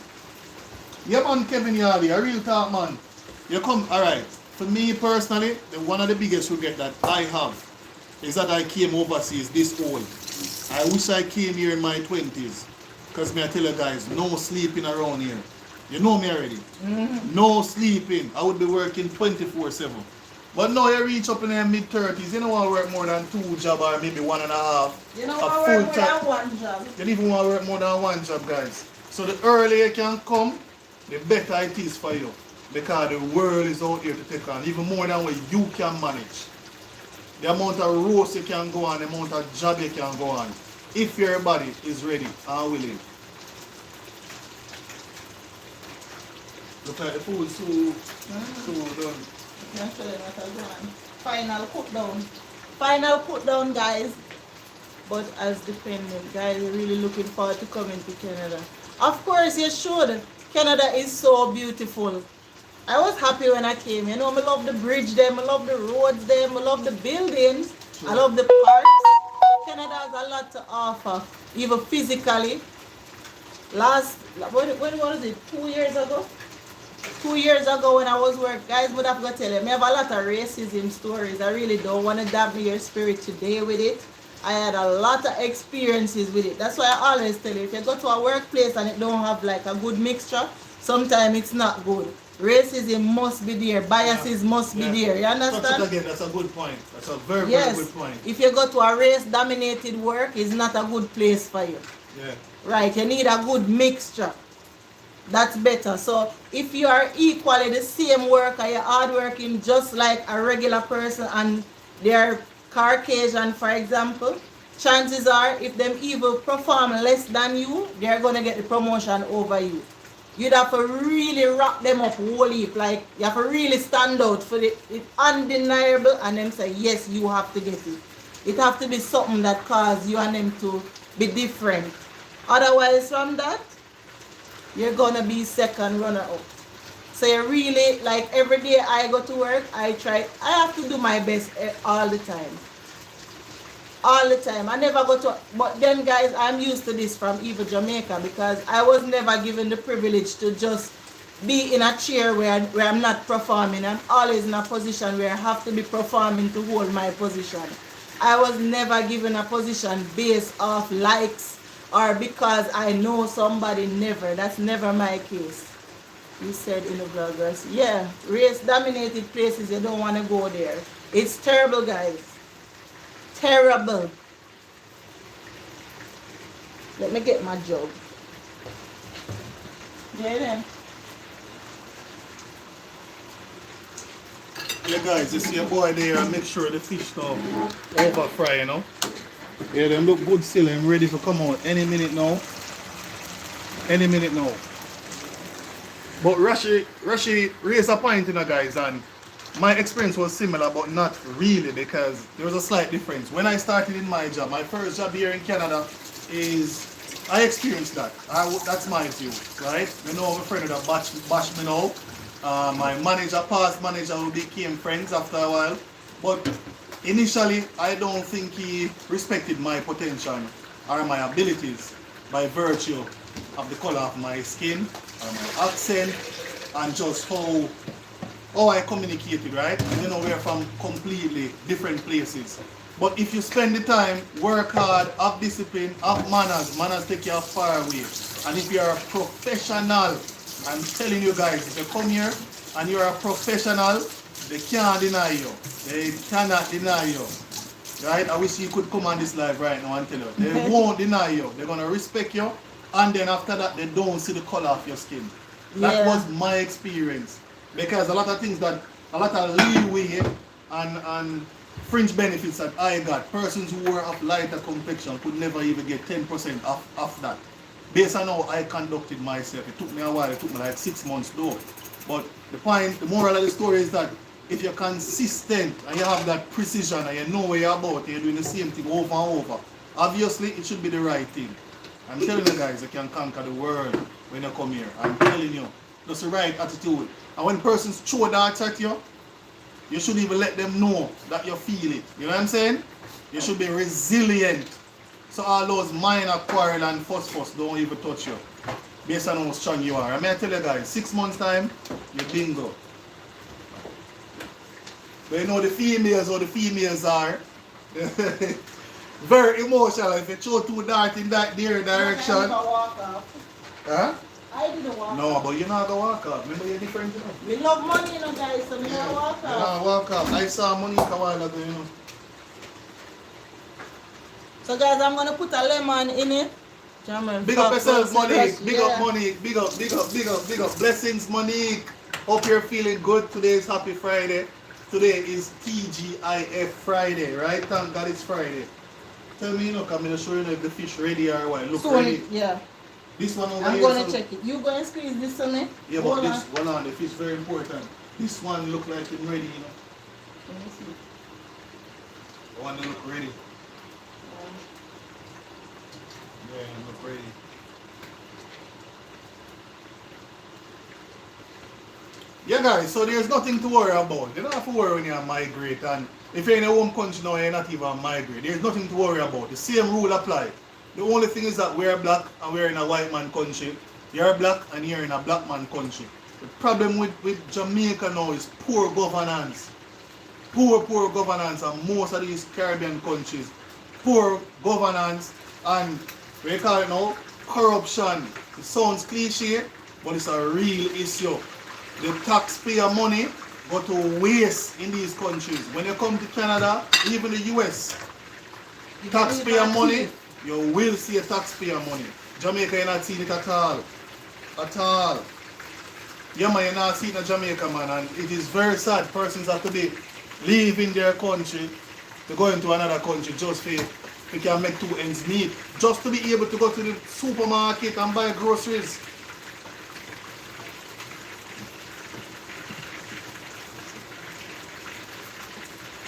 Yeah man, Kevin Yardy, a real talk man. You come, alright. For me personally, one of the biggest regret that I have is that I came overseas this old. I wish I came here in my 20s. Because me I tell you guys, no sleeping around here. You know me already. No sleeping. I would be working 24/7. But now you reach up in the mid-30s, you don't want to work more than 2 jobs or maybe 1.5. You know A what? We're more full-time- than one job. You don't even want to work more than 1 job, guys. So the earlier you can come, the better it is for you. Because the world is out here to take on, even more than what you can manage. The amount of roast you can go on, the amount of job you can go on. If your body is ready and willing. Look like the food so done. I'll show them what I'm doing. Final put down. Final put down, guys. But as dependent, guys, we're really looking forward to coming to Canada. Of course, you should. Canada is so beautiful. I was happy when I came. You know, I love the bridge there, I love the roads there, I love the buildings, I love the parks. Canada has a lot to offer, even physically. When was it? 2 years ago? 2 years ago when I was working, guys would have got to tell you, I have a lot of racism stories. I really don't want to dampen your spirit today with it. I had a lot of experiences with it. That's why I always tell you, if you go to a workplace and it don't have like a good mixture, sometimes it's not good. Racism must be there. Biases must be there. You Touch it understand? again, that's a good point. That's a very, Yes. very good point. If you go to a race-dominated work, it's not a good place for you. Yeah. Right, you need a good mixture. That's better. So if you are equally the same worker, you're hardworking just like a regular person and they're Caucasian, for example, chances are if them even perform less than you, they're gonna get the promotion over you. You'd have to really rock them up whole heap. Like you have to really stand out for it undeniable and them say, yes, you have to get it. It have to be something that cause you and them to be different. Otherwise from that, you're gonna be second runner up. So you really, like every day I go to work, I have to do my best all the time. All the time. I never go to, but then guys, I'm used to this from even Jamaica because I was never given the privilege to just be in a chair where I'm not performing. I'm always in a position where I have to be performing to hold my position. I was never given a position based off likes or because I know somebody, never. That's never my case. You said in the vloggers. Yeah, race-dominated places, you don't want to go there. It's terrible, guys. Terrible. Let me get my jug. Yeah, then. Yeah, guys, you see a boy there and make sure the fish don't over fry, you know. Yeah, them look good still. I'm ready to come out any minute now. Any minute now. But Rashi raised a point, you know, guys, and my experience was similar, but not really, because there was a slight difference. When I started in my job, my first job here in Canada is, I experienced that. That's my view, right? You know, I'm a friend that bash me now. My manager, past manager, we became friends after a while. But initially, I don't think he respected my potential or my abilities by virtue of the color of my skin, or my accent, and just how I communicated, right? You know, we're from completely different places. But if you spend the time, work hard, have discipline, have manners take you far away. And if you're a professional, I'm telling you guys, if you come here and you're a professional, they can't deny you. They cannot deny you. Right? I wish you could come on this live right now and tell you. They won't deny you. They're going to respect you. And then after that, they don't see the color of your skin. That was my experience. Because a lot of things that, a lot of leeway and fringe benefits that I got, persons who were of lighter complexion could never even get 10% off that. Based on how I conducted myself. It took me a while, it took me like 6 months though. But the moral of the story is that if you're consistent and you have that precision and you know where you're about and you're doing the same thing over and over, obviously it should be the right thing. I'm telling you guys, you can conquer the world when you come here. I'm telling you. That's the right attitude. And when persons throw darts at you, you shouldn't even let them know that you feel it. You know what I'm saying? You should be resilient. So all those minor quarrel and fuss don't even touch you. Based on how strong you are. I mean, I tell you guys, 6 months time, you bingo. But you know the females, how the females are. Very emotional. If you throw two darts in that direction. I didn't walk off. Huh? I didn't walk No, off. but you're not gonna walk up. Remember you're different, you know? We love money, you know, guys, so we don't walk You're off. not walk up. I saw Monique a while ago, you know. So, guys, I'm gonna put a lemon in it. German Big up yourself, fuck, Monique. Big up yeah. Monique. Big up, big up, big up, big up. Blessings, Monique. Hope you're feeling good. Today is Happy Friday. Today is TGIF Friday, right? Thank God it's Friday. Tell me, you know, I'm going to show you if the fish ready or what. Look So, ready. yeah. This one over I'm here. gonna so- check it. You go and squeeze this on it. Yeah, Hold but on. this one on the fish very important. This one look like it's ready, you know. Let me see. The one that look ready. Yeah, look ready. Yeah, guys, so there's nothing to worry about. You don't have to worry when you migrate, and if you're in a home country now, you're not even migrate. There's nothing to worry about. The same rule apply. The only thing is that we're black and we're in a white man country. You're black and you're in a black man country. The problem with Jamaica now is poor governance. Poor governance, and most of these Caribbean countries. Poor governance and, we call it now, corruption. It sounds cliche, but it's a real issue. The taxpayer money go to waste in these countries. When you come to Canada, even the US, taxpayer money, you will see a taxpayer money. Jamaica, you're not seeing it at all. At all. Yeah, man, you're not seeing it in Jamaica, man. And it is very sad. Persons have to be leaving their country to go into another country just for they can make 2 ends meet. Just to be able to go to the supermarket and buy groceries.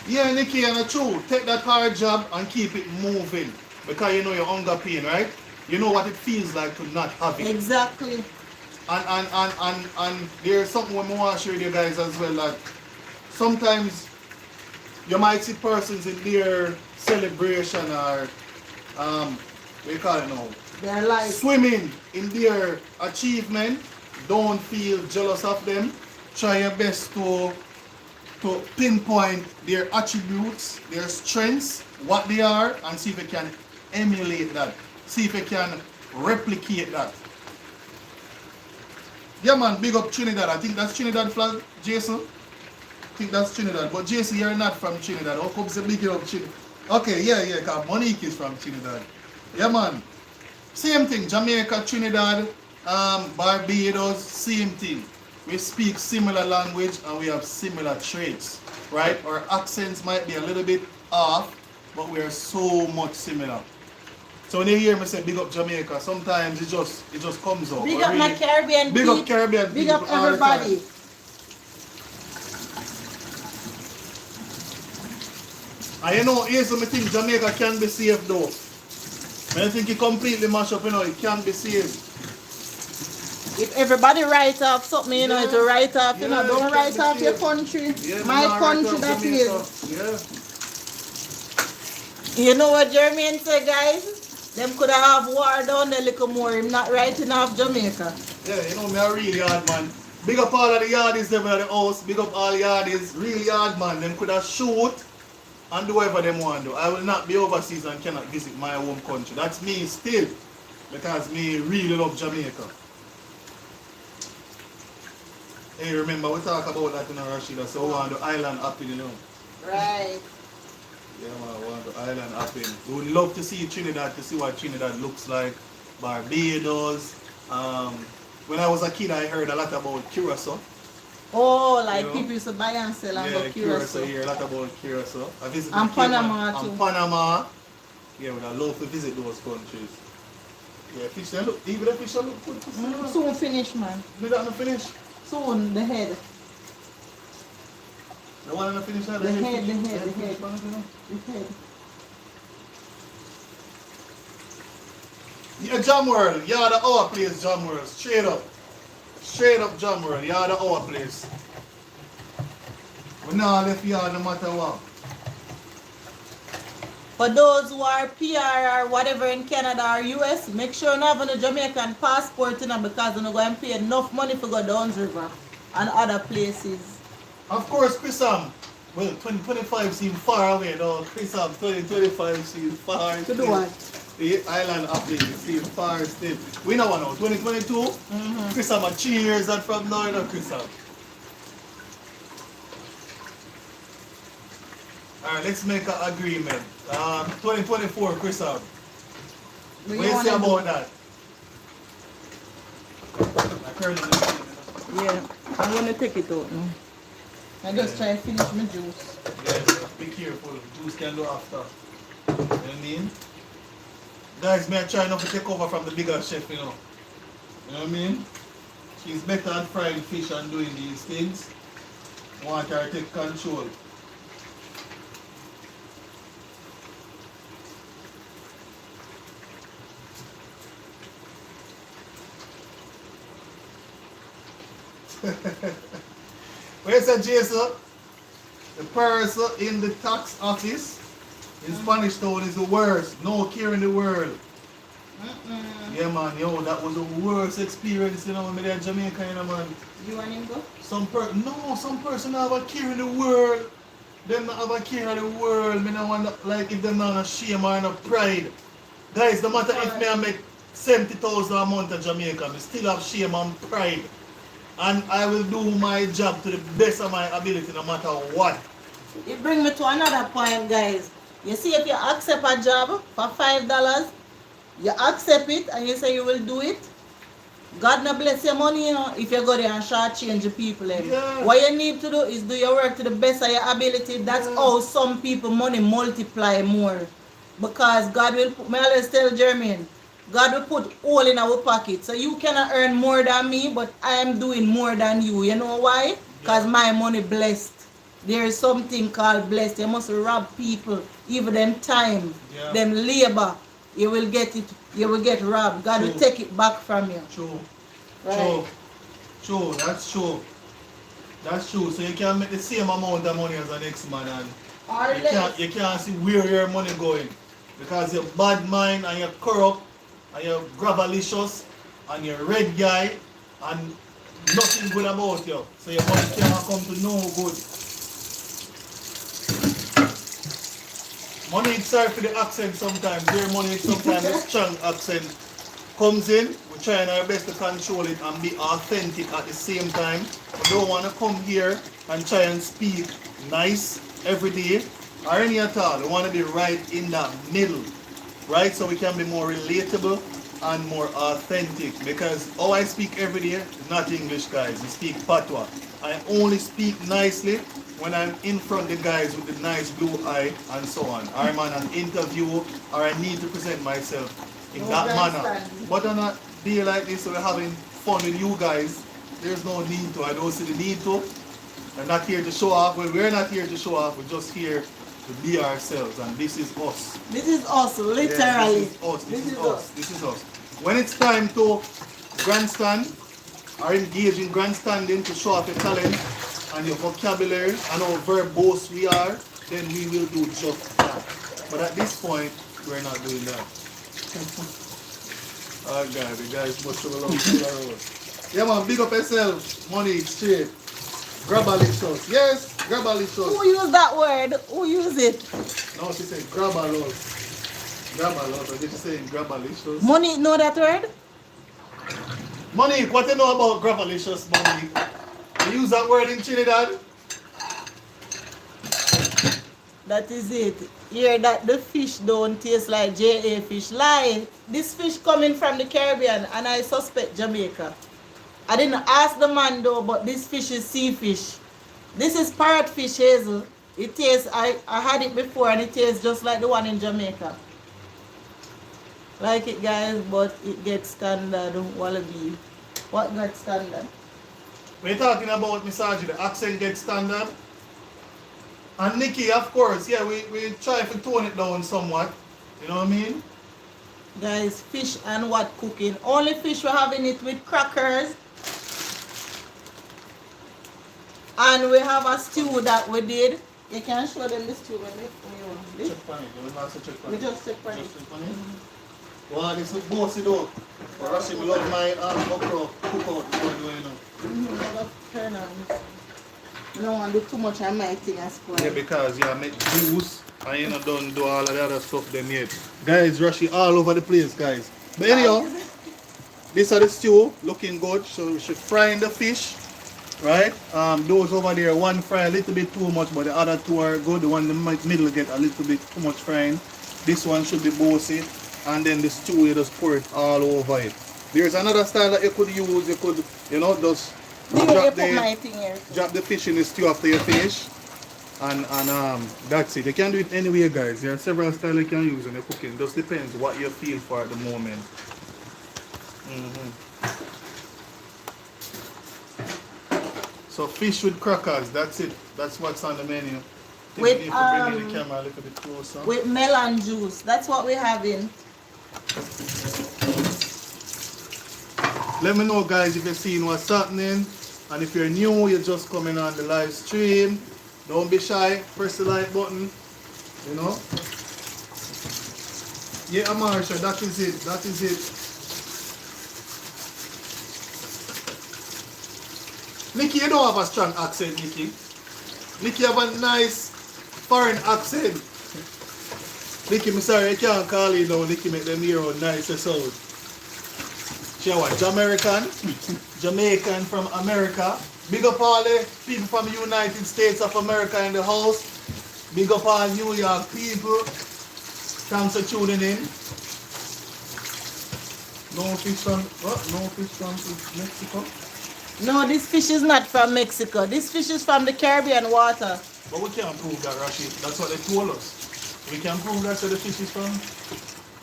Yeah, Nikki, and it's true. Take that hard job and keep it moving. Because you know your hunger pain, right? You know what it feels like to not have it. Exactly. And there's something we want to share with you guys as well, that sometimes you might see persons in their celebration or we call it now, They're like, swimming in their achievement. Don't feel jealous of them. Try your best to pinpoint their attributes, their strengths, what they are, and see if you can emulate that. See if you can replicate that. Yeah, man, big up Trinidad. I think that's Trinidad flag, Jason. I think that's Trinidad. But Jason, you're not from Trinidad. How come you big up Trinidad? Okay, yeah, because Monique is from Trinidad. Yeah, man. Same thing. Jamaica, Trinidad, Barbados, same thing. We speak similar language and we have similar traits, right? Our accents might be a little bit off, but we are so much similar. So when you hear me say big up Jamaica, sometimes it just comes out. big But up my really, Caribbean big people. up Caribbean Big people up all the time. everybody. And you know, here's something I think Jamaica can be saved though. When I think it completely mash up, you know, it can be saved. If everybody write off something, you know, Yeah. to write off, you know, Yeah, don't it write can be off your saved. country. Yeah, My nah, country right that up Jamaica. is. Yeah. You know what Jermaine said, guys? Them could have war down there a little more. Him not writing off Jamaica. Yeah, you know me a real yard man. Big up all of the yardies them in the house. Big up all yardies. Real yard man. Them could have shoot and do whatever them want to do. I will not be overseas and cannot visit my home country. That's me still. Because me really love Jamaica. Hey, remember we talk about that in our Rashida. So we want the island happy, you know. Right. Yeah, man, we want the island happy. We would love to see Trinidad, to see what Trinidad looks like. Barbados. When I was a kid, I heard a lot about Curacao. Oh, like You know? people used to buy and sell and Yeah, go curious. Curacao here, a lot about Curacao. I visited And Cayman Panama too. and Panama. Yeah, would I love to visit those countries. Yeah, fish they look, even the fish they look good. Soon finish, man. Did that not finish? Soon, the head. The one not finish that? The head, fish? the head, the fish, head. man, you know? The head. Yeah, Jam World. Yeah, the our place, Jam World. Straight up. Straight up Jammer, yard of our place. We not left yard no matter what. For those who are PR or whatever in Canada or US, make sure you have a Jamaican passport you know, because you're going to pay enough money for go down river and other places. Of course, Chris Sam. Well, 2025 seems far away though. Chris Sam, 2025 seems far. To do what? The island update seems far still. We know what now, 2022? Chris Sam, a cheers and from now, you know, Chris Sam. Alright, let's make an agreement. 2024, Chris Sam. What do you say about that? Yeah, I'm going to take it out now. I just try and finish my juice. Yes, be careful. Juice can do after. You know what I mean? Guys, may I try not to take over from the bigger chef, you know. You know what I mean? She's better at frying fish and doing these things. Want her to take control. Where's that, Jason? The person in the tax office in Spanish Town is the worst. No care in the world. Yeah, man, yo, that was the worst experience, you know, with me in Jamaica, you know, man. You want him go? Some person have a care in the world. Them not have a care in the world. Me no want like if them not a shame or no pride. Guys, no matter if me I make 70,000 a month in Jamaica, me still have shame and pride. And I will do my job to the best of my ability no matter what. It brings me to another point, guys. You see, if you accept a job for $5, you accept it and you say you will do it. God no bless your money, you know, if you go there and shortchange the people. Yeah. What you need to do is do your work to the best of your ability. That's how some people money multiply more. Because God will put, may I always tell Jermaine, God will put all in our pocket. So you cannot earn more than me, but I am doing more than you. You know why? Because my money blessed. There is something called blessed. You must rob people, even them time, them labor. You will get it. You will get robbed. God will take it back from you. True. Right. True. That's true. That's true. So you can make the same amount of money as the next man, and you can't see where your money going because you're bad mind and you're corrupt and you're grabalicious and you're red guy and nothing good about you. So your money cannot come to no good. Money is sorry for the accent sometimes. Your money sometimes a strong accent comes in. We're trying our best to control it and be authentic at the same time. We don't want to come here and try and speak nice every day or any at all. We want to be right in that middle, right? So we can be more relatable and more authentic, because how I speak every day is not English, guys. I speak Patois. I only speak nicely when I'm in front of the guys with the nice blue eye and so on. Or I'm on an interview or I need to present myself in that manner. But on a day like this, we're having fun with you guys. There's no need to. I don't see the need to. I'm not here to show off. Well, we're not here to show off. We're just here to be ourselves. And this is us. This is us, literally. Yeah, this is us. This is us. This is us. When it's time to grandstand or engage in grandstanding to show off your talent and your vocabulary and how verbose we are, then we will do just that. But at this point, we're not doing that. Oh God, the guys must have a long road. Yeah man, big up yourself. Money straight. Grabalicious. Yes, grabalicious. Who use that word? Who use it? No, she said grabalos. Grabalos. Or did she say grabalicious? Money know that word? Monique, what you know about grabalicious, Monique? You use that word in Trinidad? That is it. Hear that the fish don't taste like J.A. fish. Lie. This fish coming from the Caribbean and I suspect Jamaica. I didn't ask the man though, but this fish is sea fish. This is parrotfish, Hazel. It tastes, I had it before and it tastes just like the one in Jamaica. Like it, guys, but it gets standard wallaby. What got standard? We're talking about Misaji, the accent gets standard. And Nikki, of course, yeah, we try to tone it down somewhat. You know what I mean? Guys, fish and what cooking? Only fish we're having it with crackers And we have a stew that we did. You can show them the stew when you want this. Check on it. You will not say check on We it. just check on it. Just check on it. Wow, this is bossy though. For us, we love my okra cookout before doing it. Turn on. I don't want to do too much on my thing as well. Yeah, because you make juice and you know don't do all of the other stuff them yet. Guys, Rashi all over the place, guys. But anyhow, this is the stew, looking good. So we should fry the fish, right? Those over there, one fry a little bit too much, but the other two are good. The one in the middle get a little bit too much frying. This one should be bossy, and then the stew you just pour it all over it. There's another style that you could use. You could, you know, just drop the fish in the stew after you finish, and that's it. You can do it anyway, guys. There are several styles you can use when you're cooking. It just depends what you feel for at the moment. So fish with crackers, that's it. That's what's on the menu. With bring the camera a little bit closer. With melon juice. That's what we're having. Let me know, guys, if you're seeing what's happening. And if you're new, you're just coming on the live stream. Don't be shy. Press the like button. You know. Yeah, Marsha, that is it. That is it. Nikki, you don't have a strong accent, Nikki. Nikki have a nice foreign accent. Nikki, I'm sorry, I can't call you now. Nikki make them hear how nice it sound. She what, Jamaican? Jamaican from America. Big up all the people from the United States of America in the house. Big up all New York people. Thanks for tuning in. No fish from, what? No fish from Mexico? No, this fish is not from Mexico. This fish is from the Caribbean water. But we can't prove that, Rashid. That's what they told us. We can prove that where the fish is from.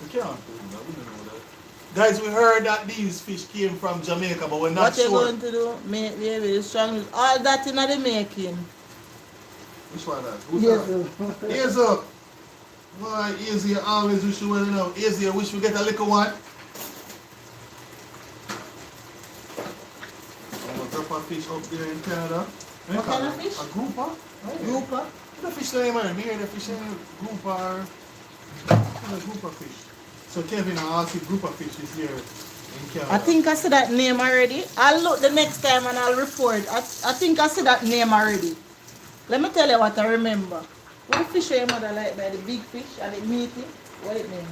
We can't prove that. We don't know that. Guys, we heard that these fish came from Jamaica, but we're not sure. What you going to do? Make the strong. All that in the making. Which one that? Who's that? Ears up. Why, easy, always wish you well enough. Easy, I wish we get a little one. Drop a fish up there in Canada. What kind of fish? A grouper. Grouper? The fish name, man. Me hear the fish name. Grouper. A grouper fish. So Kevin, I asked you grouper fish is here in Canada. I think I said that name already. I'll look the next time and I'll report. I think I said that name already. Let me tell you what I remember. What fish your mother like by the big fish and the meaty? What it mean?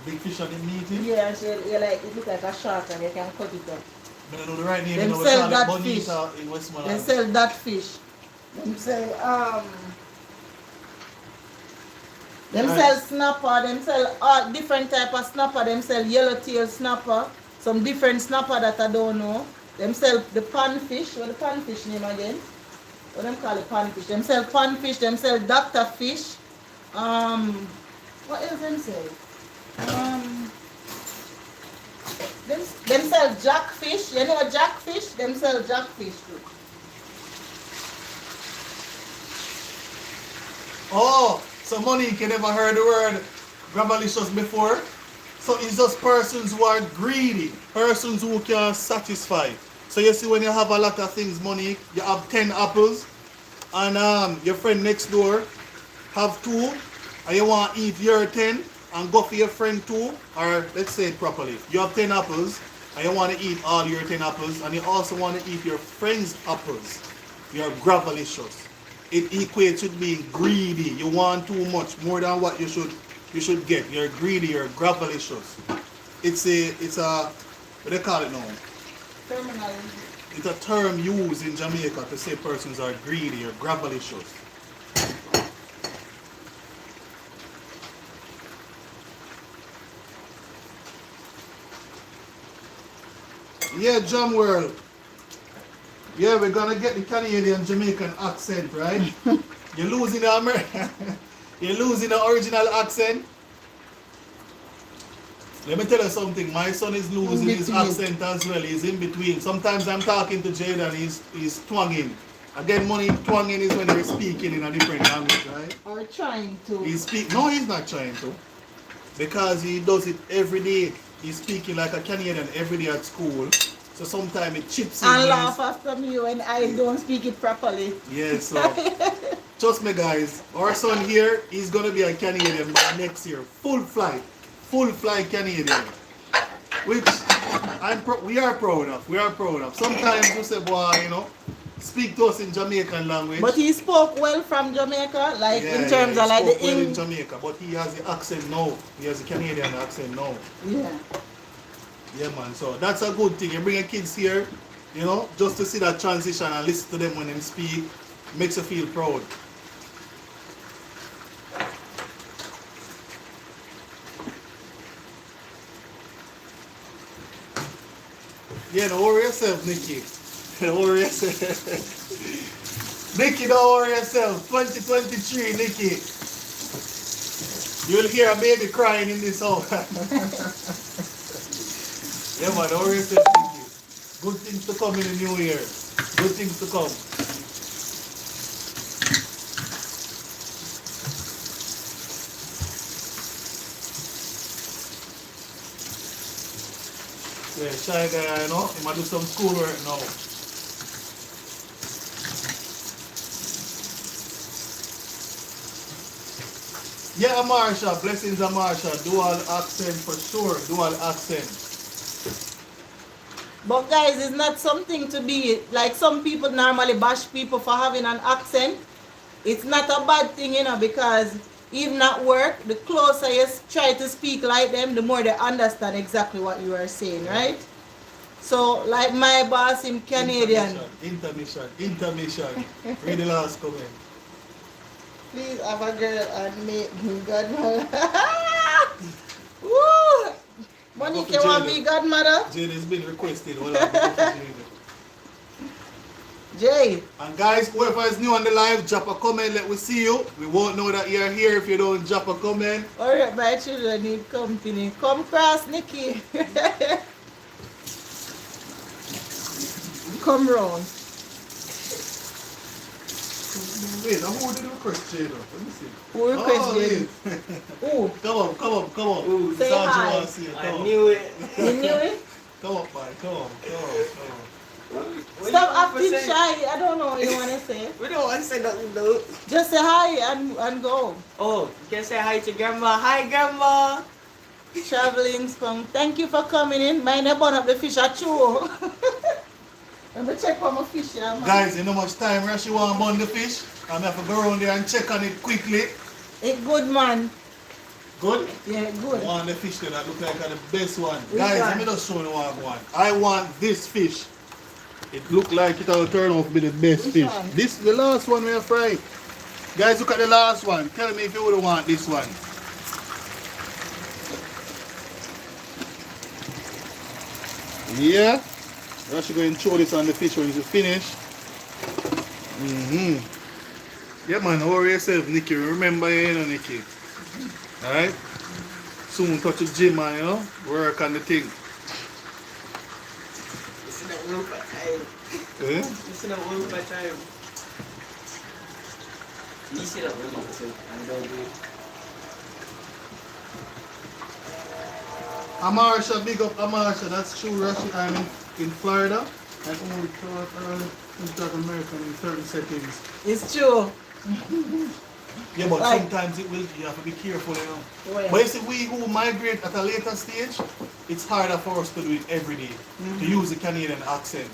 The big fish and the meaty? Yeah, she like it look like a shark and you can cut it up. I don't know the right name. Them you know, sell that Bonita fish. in Westmoreland. They sell that fish. Them sell them sell snapper, them sell all different type of snapper, them sell yellowtail snapper, some different snapper that I don't know. Them sell the panfish. What the panfish name again? What them call it panfish? Them sell panfish, them sell doctor fish. What else them sell? Them sell jackfish. You know jackfish? Them sell jackfish too. Oh, so Monique, you never heard the word grabalicious before? So it's just persons who are greedy, persons who can satisfy. So you see when you have a lot of things, Monique, you have 10 apples, and your friend next door have 2, and you want to eat your 10, and go for your friend 2, or let's say it properly. You have 10 apples, and you want to eat all your 10 apples, and you also want to eat your friend's apples. You're gravelicious. It equates with being greedy. You want too much, more than what you should get. You're greedy, you're gravelicious. It's a what do they call it now? Terminal. It's a term used in Jamaica to say persons are greedy or gravelicious. Yeah, Jam World. Yeah, we're gonna get the Canadian Jamaican accent, right? You're losing the American. You're losing the original accent. Let me tell you something. My son is losing his accent as well. He's in between. Sometimes I'm talking to Jada and he's twanging. Again, money twanging is when they're speaking in a different language, right? Or trying to. No, he's not trying to. Because he does it every day. He's speaking like a Canadian every day at school. So sometimes it chips in. And when laugh after me when I don't speak it properly. Yeah, so trust me guys, our son here is gonna be a Canadian by next year. Full flight Canadian. Which we are proud of. We are proud of. Sometimes we say, boy, you know, speak to us in Jamaican language. But he spoke well from Jamaica, like Yeah, in terms yeah, of like he spoke the well in English. Jamaica, but he has the accent now. He has a Canadian accent now. Yeah. Yeah, man. So that's a good thing. You bring your kids here, you know, just to see that transition and listen to them when they speak, makes you feel proud. Yeah, don't worry yourself, Nikki. Don't worry yourself. Nikki, don't worry yourself. 2023, Nikki. You'll hear a baby crying in this house. Yeah, man, don't worry yourself, Nikki. Good things to come in the new year. Good things to come. Yeah, shy guy, you know, he might do some schoolwork now. Yeah, Amarsha, blessings Amarsha, dual accent for sure, dual accent. But guys, it's not something to be like some people normally bash people for having an accent. It's not a bad thing, you know, because even at work, the closer you try to speak like them, the more they understand exactly what you are saying, right? So, like my boss in Canadian. Intermission. Read the last comment. Please have a girl and make me godmother. Woo! Monique, you want me godmother? Jade has been requested. Hold on, Jay. And guys, whoever is new on the live, drop a comment, let we see you. We won't know that you're here if you don't drop a comment. Alright, my children need company. Come cross, Nikki. Come round. Wait, now who did request Jade? Let me see. Who request Jade? Who? Come on. Ooh, say hi. I knew it. You knew it? Come on, man. Come on. Stop acting shy. I don't know what you want to say. We don't want to say nothing though. Just say hi and go. Oh, you can say hi to grandma. Hi, grandma. Traveling from. Thank you for coming in. Mind I burn up the fish at you. Let me check for my fish here, man. Guys, you know much time Rashi want to burn the fish. I'm going to have to go around there and check on it quickly. It's good, man. Good? Yeah, good. I want the fish there that look like the best one. Which Guys, one? let me just show you what I want. I want this fish. It look like it will turn out to be the best Which fish. one? This the last one we are fried. Guys, look at the last one. Tell me if you would want this one. Yeah. We're actually going to throw this on the fish when it's finished. Yeah, man, don't worry yourself, Nikki. Remember, you know, Nikki. Alright? Soon touch the gym and, you know, work on the thing. Listen to one for time. Eh? Listen to one for time. You see that one too. And don't do it. Amarsha, big up Amarsha. That's true, Rashi. I'm in Florida. I only talk American in certain settings. It's true. Yeah, but Like- sometimes it will, you have to be careful, you know. Well, But you see, we who migrate at a later stage, it's harder for us to do it every day, to use the Canadian accent.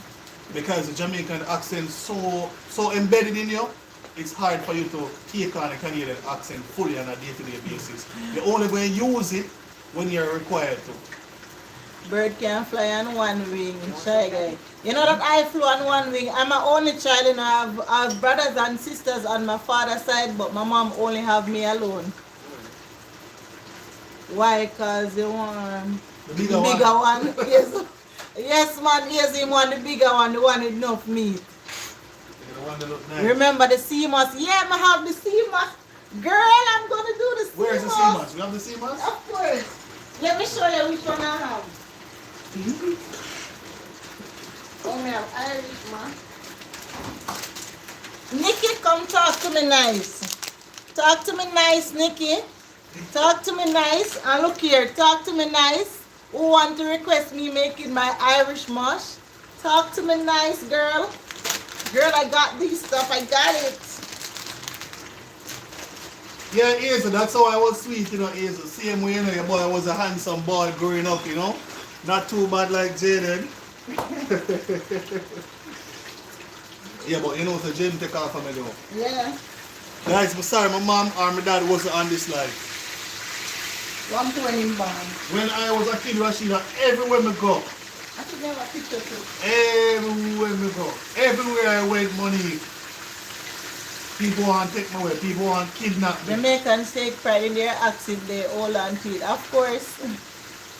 Because the Jamaican accent so embedded in you, it's hard for you to take on a Canadian accent fully on a day-to-day basis. You're only going to use it when you're required to. bird can fly on one wing, shy guy. You know that I flew on one wing. I'm my only child and I have brothers and sisters on my father's side, but my mom only have me alone. Why? Because you want The the bigger bigger one. one. Yes. Yes, man. Yes, him want the bigger one, the one with enough meat. The one that look nice. Remember the CMOS? Yeah, I have the CMOS. Girl, I'm gonna do the CMOS. Where's the CMAS? You have the CMAS? Of course. Let me show you which one I have. Oh, me have Irish, man. Nikki, come talk to me nice. Talk to me nice, Nikki. Talk to me nice. And look here, talk to me nice. Who want to request me making my Irish mush? Talk to me nice, girl. Girl, I got this stuff. I got it. Yeah, Hazel, that's how I was sweet, you know, Hazel. Same way, you know, your boy was a handsome boy growing up, you know. Not too bad like Jaden. Yeah, but you know, so Jaden take off from me though. Yeah. Guys, I'm sorry, my mom or my dad wasn't on this life. One point in bond. When I was a kid, Rashida, everywhere me go, I should never picture too. everywhere me go, everywhere I went, money, people want to take me away, people want to kidnap me. Jamaicans take pride in their accent, they hold on to it. Of course,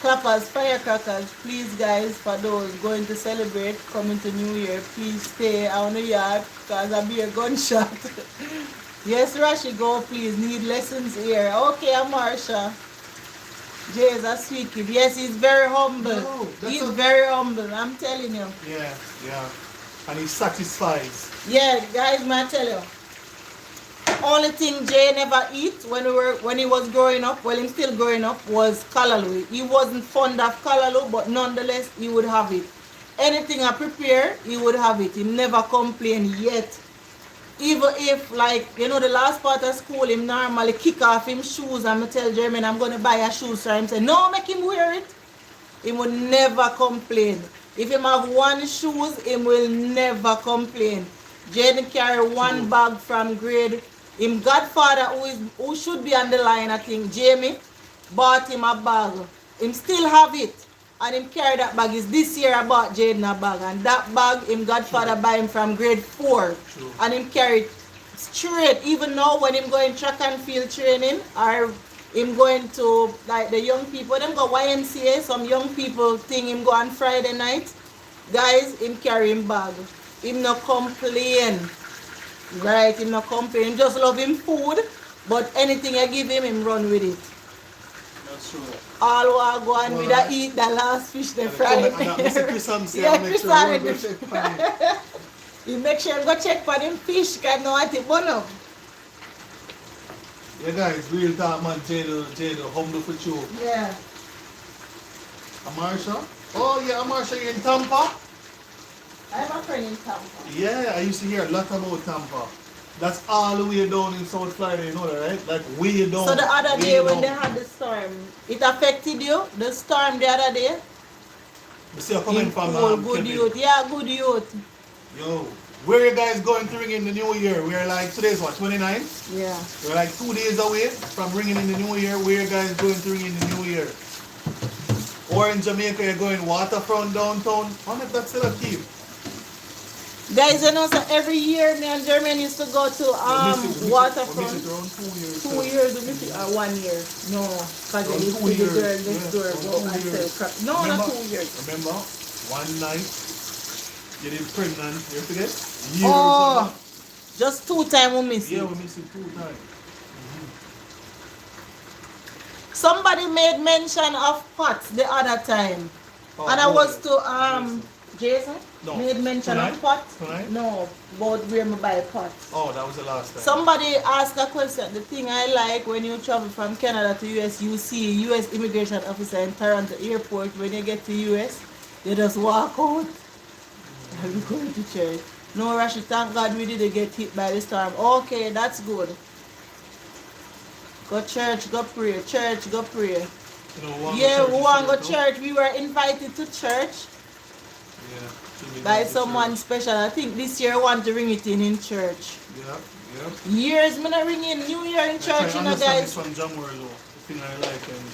clappers, firecrackers, please guys, for those going to celebrate, coming to New Year, please stay on the yard because I'll be a gunshot. Yes, Rashi, go please, need lessons here. Okay, I'm Marsha. Jay is a sweet kid. Yes, he's very humble. No, that's He's a- very humble, I'm telling you. Yeah, yeah. And he satisfies. Yeah, guys, man, I tell you. Only thing Jay never eat when he was growing up, well, him still growing up, was kalaloo. He wasn't fond of kalaloo, but nonetheless, he would have it. Anything I prepare, he would have it. He never complained yet. Even if, like, you know, the last part of school, him normally kick off him shoes and I tell Jeremy, I'm going to buy a shoe. So him say, no, make him wear it. He would never complain. If him have one shoes, he will never complain. Jaden carry one bag from grade. Him godfather, who should be on the line, I think, Jamie, bought him a bag. Him still have it. And him carry that bag. Is this year I bought Jaden a bag. And that bag, him godfather buy him from grade 4. True. And him carry it straight. Even now when him going track and field training, or him going to, like, the young people, them go YMCA, some young people thing, him go on Friday night. Guys, him carry him bag. Him no complain. Right, him no complain. Him just love him food. But anything I give him, him run with it. That's true. All who are going with Well, the eat the last fish they And fried. Mr. Chris Hamsey, Yeah, I'll make Chris sure we'll already. go check for it. You make sure you go check for them fish, because no want it burn up. Yeah, guys, real talk, man. Jado, humble for you. Yeah. Amarsha? Oh, yeah, Amarsha, you in Tampa? I have a friend in Tampa. Yeah, I used to hear a lot about Tampa. That's all the way down in South Florida, you know that, right? Like, way down. So the other way day when down. they had the storm, it affected you? The storm the other day? You see, you're coming from Good Kevin. youth. Yeah, good youth. Yo, where you guys going to ring in the new year? We're like, today's what, 29? Yeah. We're like 2 days away from ringing in the new year. Where you guys going to ring in the new year? Or in Jamaica, you're going waterfront downtown? How much that's still a keep? Guys, you know, so every year me and Jermaine used to go to We miss it waterfront. around 2 years. 2 years, we miss it, 1 year. No, because Around you 2 see the years, girl next yeah, door around go 2 and years. sell crap. No, not 2 years. Remember, one night, getting pregnant, you forget? Years Oh, ago. just 2 times we miss Yeah, it. we missed it 2 times. Somebody made mention of pots the other time. Oh, And I boy. was to Jason No. made mention Tonight? of pots. Tonight? No, about where me buy pots. Oh, that was the last time. Somebody asked a question. The thing I like when you travel from Canada to US, you see US immigration officer in Toronto airport. When you get to US, you just walk out and you going to church. No, Rashi, thank God we didn't get hit by the storm. Okay, that's good. Go church, go pray. Church, go pray. You know, Yeah, we want to go no? church. We were invited to church Yeah. should be by going to someone church. special. I think this year I want to ring it in church. Yeah, yeah. Years me not ring in New Year in I church, you know, understand guys. this from Jamwar though. The thing I like and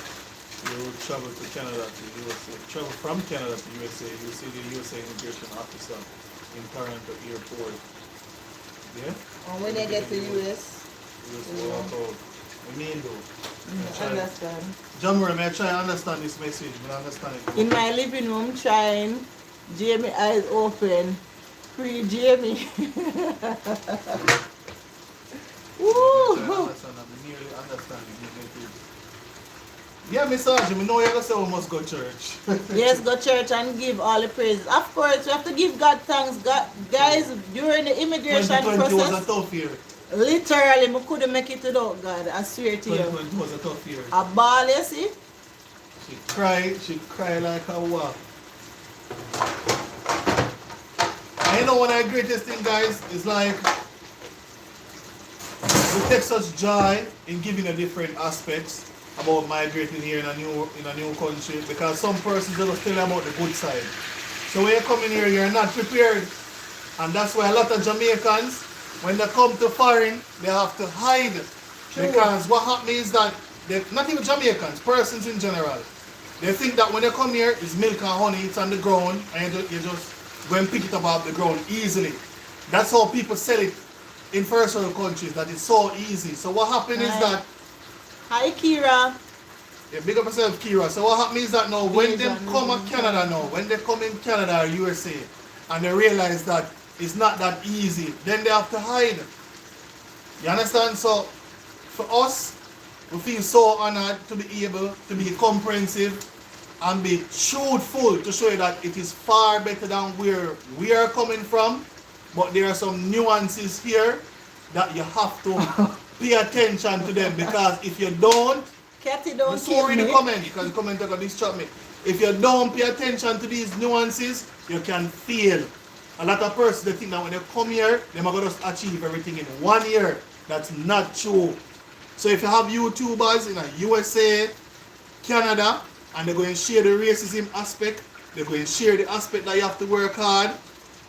you travel to Canada to USA. Travel from Canada to USA, you see the USA immigration officer in Toronto airport. Yeah? And when they get to US, You just walk out. I mean though. I understand. Jamwar, may I try to understand this message? I understand it. In my living room, trying, Jamie eyes open, free Jamie. I Woo! understand. I nearly understand it. Yeah, Miss Arjun, we know you're going to say we must go to church. Yes, go church and give all the praise. Of course, we have to give God thanks. God, guys, during the immigration 2020 was a process, tough year. literally, I couldn't make it without God. I swear to you. 2020 was a tough year. A ball, you see? She cried like a walk. And you know one of the greatest thing, guys, is like it takes us joy in giving a different aspects about migrating here in a new country, because some persons just tell you about the good side. So when you come in here, you're not prepared. And that's why a lot of Jamaicans, when they come to foreign, they have to hide. True. Because what happens is that, not even Jamaicans, persons in general, they think that when they come here, it's milk and honey, it's on the ground, and you just go and pick it up off the ground easily. That's how people sell it in first world countries, that it's so easy. So what happens is that, Hi, Kira. yeah, big up yourself, Kira. So what happens is that now, when they come to Canada now, when they come in Canada or USA, and they realize that it's not that easy, then they have to hide. You understand? So for us, we feel so honored to be able to be comprehensive and be truthful to show you that it is far better than where we are coming from, but there are some nuances here that you have to pay attention to them, because if you don't, Katy, don't before kill read the me. comment, because the comment are going to distract me. If you don't pay attention to these nuances, you can fail. A lot of persons, they think that when they come here, they are going to achieve everything in 1 year. That's not true. So if you have YouTubers in the USA, Canada, and they're going to share the racism aspect, they're going to share the aspect that you have to work hard,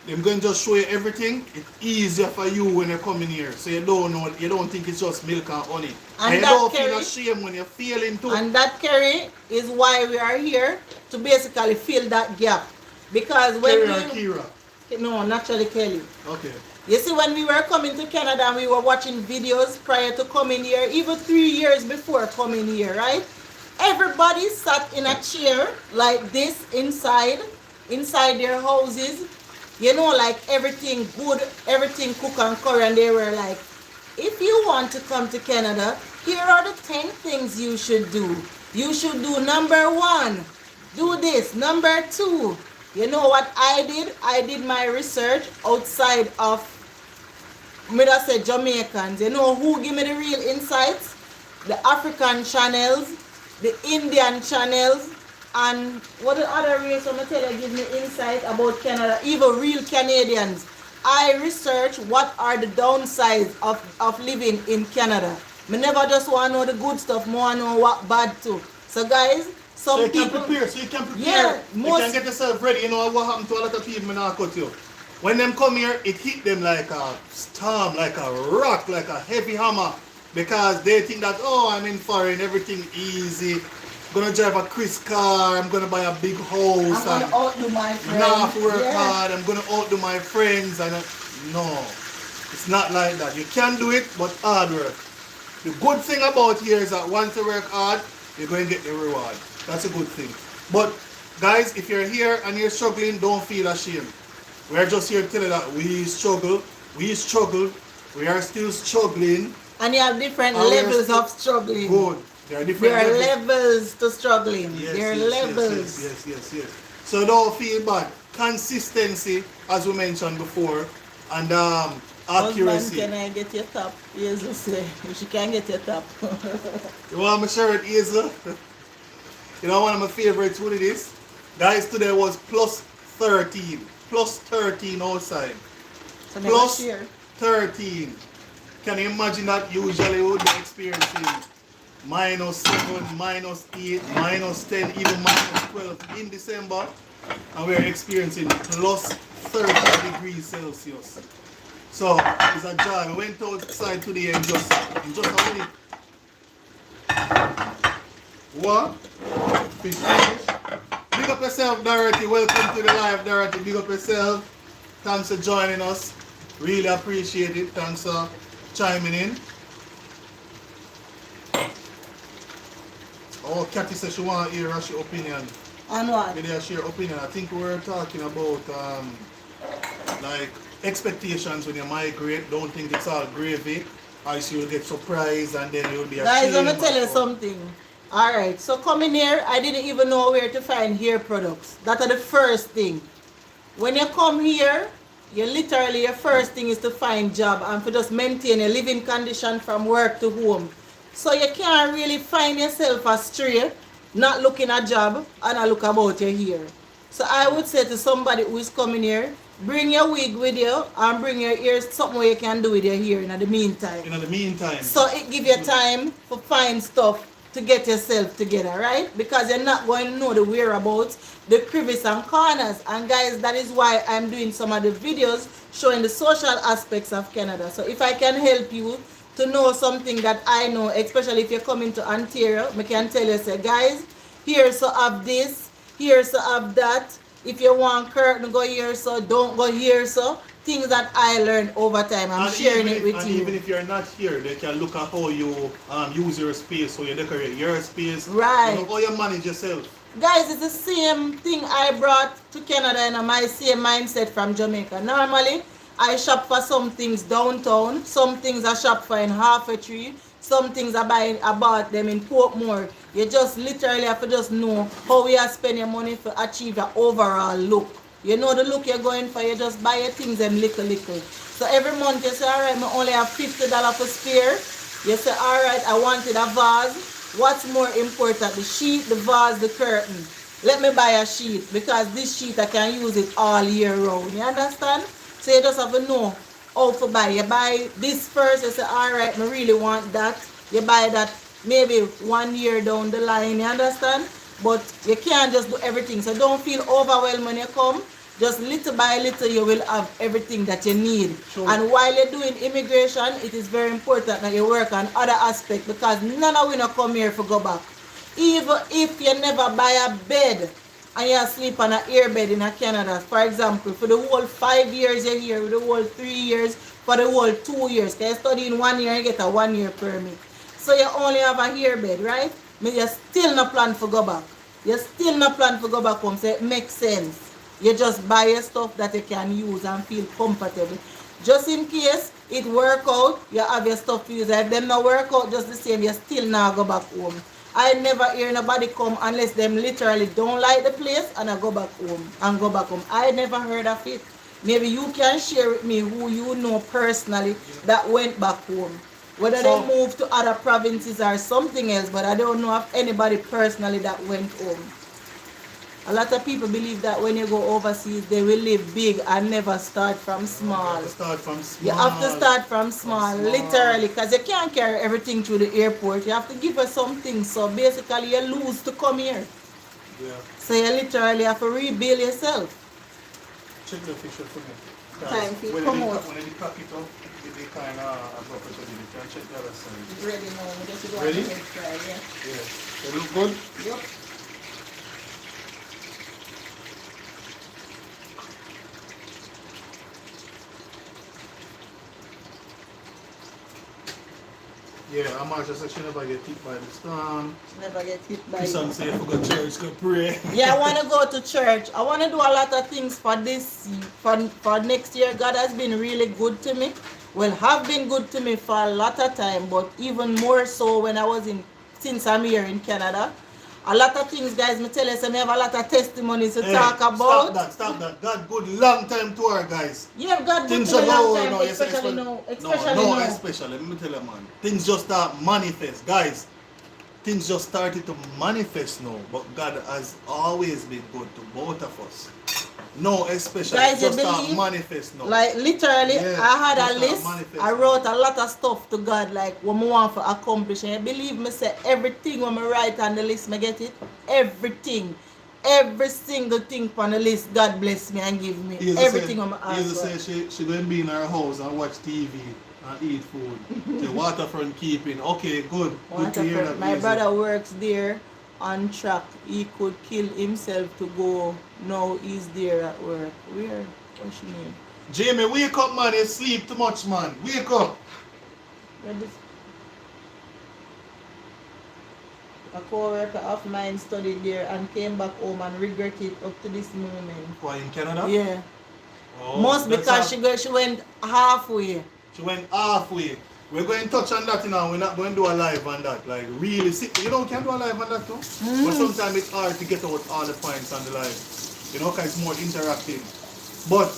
they're going to just show you everything. It's easier for you when you come in here. So you don't know, you don't think it's just milk and honey. And you that don't feel carry- ashamed when you're failing too. And that, Kerry, is why we are here, to basically fill that gap. Because when Kerry or we... Kira? No, naturally Kelly. Okay. You see, when we were coming to Canada and we were watching videos prior to coming here, even 3 years before coming here, right? Everybody sat in a chair like this inside their houses. You know, like everything good, everything cook and curry, and they were like, if you want to come to Canada, here are the 10 things you should do. You should do number 1, do this. Number 2, you know what I did? I did my research outside of, me I say Jamaicans. You know who give me the real insights? The African channels, the Indian channels, and what the other race I'm gonna tell you give me insight about Canada, even real Canadians. I research what are the downsides of living in Canada. Me never just want to know the good stuff, more want to know what bad too. So guys, some So you can people... prepare, so you can prepare. Yeah, You most- can get yourself ready. You know what happened to a lot of people when I cut you. When them come here, it hit them like a storm, like a rock, like a heavy hammer. Because they think that, oh, I'm in foreign, everything easy. Gonna drive a crisp car, I'm gonna buy a big house. I'm and gonna outdo my friends. now I have to work Yeah. hard, I'm gonna outdo my friends. And no, it's not like that. You can do it, but hard work. The good thing about here is that once you work hard, you're going to get the reward. That's a good thing. But guys, if you're here and you're struggling, don't feel ashamed. We're just here to tell you that we struggle, we are still struggling. And you have different And we are levels still of struggling. Good. There are different There are levels. levels to struggling. Yes, there are yes, levels. yes. So don't feel bad. Consistency, as we mentioned before, and Husband, accuracy. can I get your top? Yes, you say. If she can get your top. You want my shirt, Hazel? You know one of my favorites, what it is? Guys, today was plus 13. Plus 13 outside. So never Plus share. 13. Can you imagine that usually we would be experiencing minus 7, minus 8, minus 10, even minus 12 in December? And we're experiencing plus 30 degrees Celsius. So it's a joy. We went outside today and just a minute. What? Fish finish. Big up yourself, Dorothy. Welcome to the live, Dorothy. Big up yourself. Thanks for joining us. Really appreciate it. Thanks for chiming in. Oh, Kathy says she want to hear her opinion. On what? Maybe I share opinion. I think we were talking about like expectations when you migrate. Don't think it's all gravy. Or you'll get surprised and then you'll be Guys, I'm ashamed gonna tell you of- something. Alright, so coming here, I didn't even know where to find hair products. That are the first thing. When you come here, you literally, your first thing is to find job and to just maintain a living condition from work to home. So you can't really find yourself astray, not looking at job and not look about you here. So I would say to somebody who is coming here, bring your wig with you and bring your ears, something where you can do with your hair in the meantime. In the meantime. So it give you time to find stuff to get yourself together, right? Because you're not going to know the whereabouts, the crevice and corners. And guys, that is why I'm doing some of the videos showing the social aspects of Canada. So if I can help you to know something that I know, especially if you're coming to Ontario, I can tell you, say, guys, here so have this, here so have that. If you want curtain, go here so, don't go here so. Things that I learned over time. I'm sharing it with you. And even if you're not here, they can look at how you use your space, how you decorate your space. Right. You know, how you manage yourself. Guys, it's the same thing I brought to Canada and my same mindset from Jamaica. Normally, I shop for some things downtown, some things I shop for in Half a Tree, some things I bought them in Portmore. You just literally have to just know how you spend your money to achieve your overall look. You know the look you're going for, you just buy your things and little. So every month you say, alright, I only have $50 for spare. You say, alright, I wanted a vase. What's more important, the sheet, the vase, the curtain? Let me buy a sheet because this sheet I can use it all year round. You understand? So you just have to know how to buy. You buy this first, you say, alright, I really want that. You buy that maybe 1 year down the line, you understand? But you can't just do everything. So don't feel overwhelmed when you come. Just little by little you will have everything that you need. Sure. And while you're doing immigration, it is very important that you work on other aspects because none of we not come here to go back. Even if you never buy a bed and you sleep on an air bed in Canada, for example, for the whole 5 years you're here, for the whole 3 years, for the whole 2 years, because you study in 1 year, you get a 1 year permit. So you only have a air bed, right? But you still not plan to go back. You still not plan to go back home, so it makes sense. You just buy your stuff that you can use and feel comfortable. Just in case it work out, you have your stuff to use. If them not work out just the same, you still not go back home. I never hear nobody come unless them literally don't like the place and I go back home I never heard of it. Maybe you can share with me who you know personally that went back home. Whether they moved to other provinces or something else, but I don't know of anybody personally that went home. A lot of people believe that when you go overseas, they will live big and never start from small. You have to start from small, literally, because you can't carry everything through the airport. You have to give us something. So basically, you lose to come here. Yeah. So you literally have to rebuild yourself. Check the picture for me. Time for when come they out. When they crack it up, they kind of drop it. You can check the other side. Ready now. Just go Ready? ahead, try, yeah. Yeah. It look good? Yep. Yeah, I'm just said she never get hit by the storm. Never get hit by This one it. say for go church, go pray. Yeah, I want to go to church. I want to do a lot of things for this, for next year. God has been really good to me. Well, have been good to me for a lot of time, but even more so when I was since I'm here in Canada. A lot of things, guys, me tell you, so I have a lot of testimonies to talk about. Stop that. God good long time to our guys. Yeah, God good Things to me long just time, no, especially now. especially. Let me tell you, man. Things just start manifest, guys. Things just started to manifest now, but God has always been good to both of us. No, especially Guys, just you start believe? manifest now. Like literally, Yeah, I had just a start list. manifest I now. wrote a lot of stuff to God, like what I want to accomplish. And you believe me, say everything when I write on the list, I get it. Everything, every single thing on the list, God bless me and give me everything when I ask for. Say she going to be in her house and watch TV and eat food. The waterfront keeping. Okay, good. Good to hear that. My Hazel. brother works there on track. He could kill himself to go. Now he's there at work. Where? What's your name? Jamie, wake up, man. You sleep too much, man. Wake up. Where this? A co-worker of mine studied there and came back home and regret it up to this moment. Why, in Canada? Yeah. Oh, Most that's because she went halfway. She went halfway. We're going to touch on that now. We're not going to do a live on that. Like, really. See, you know, we can do a live on that too. But sometimes it's hard to get out all the points on the live. You know, because it's more interactive. But,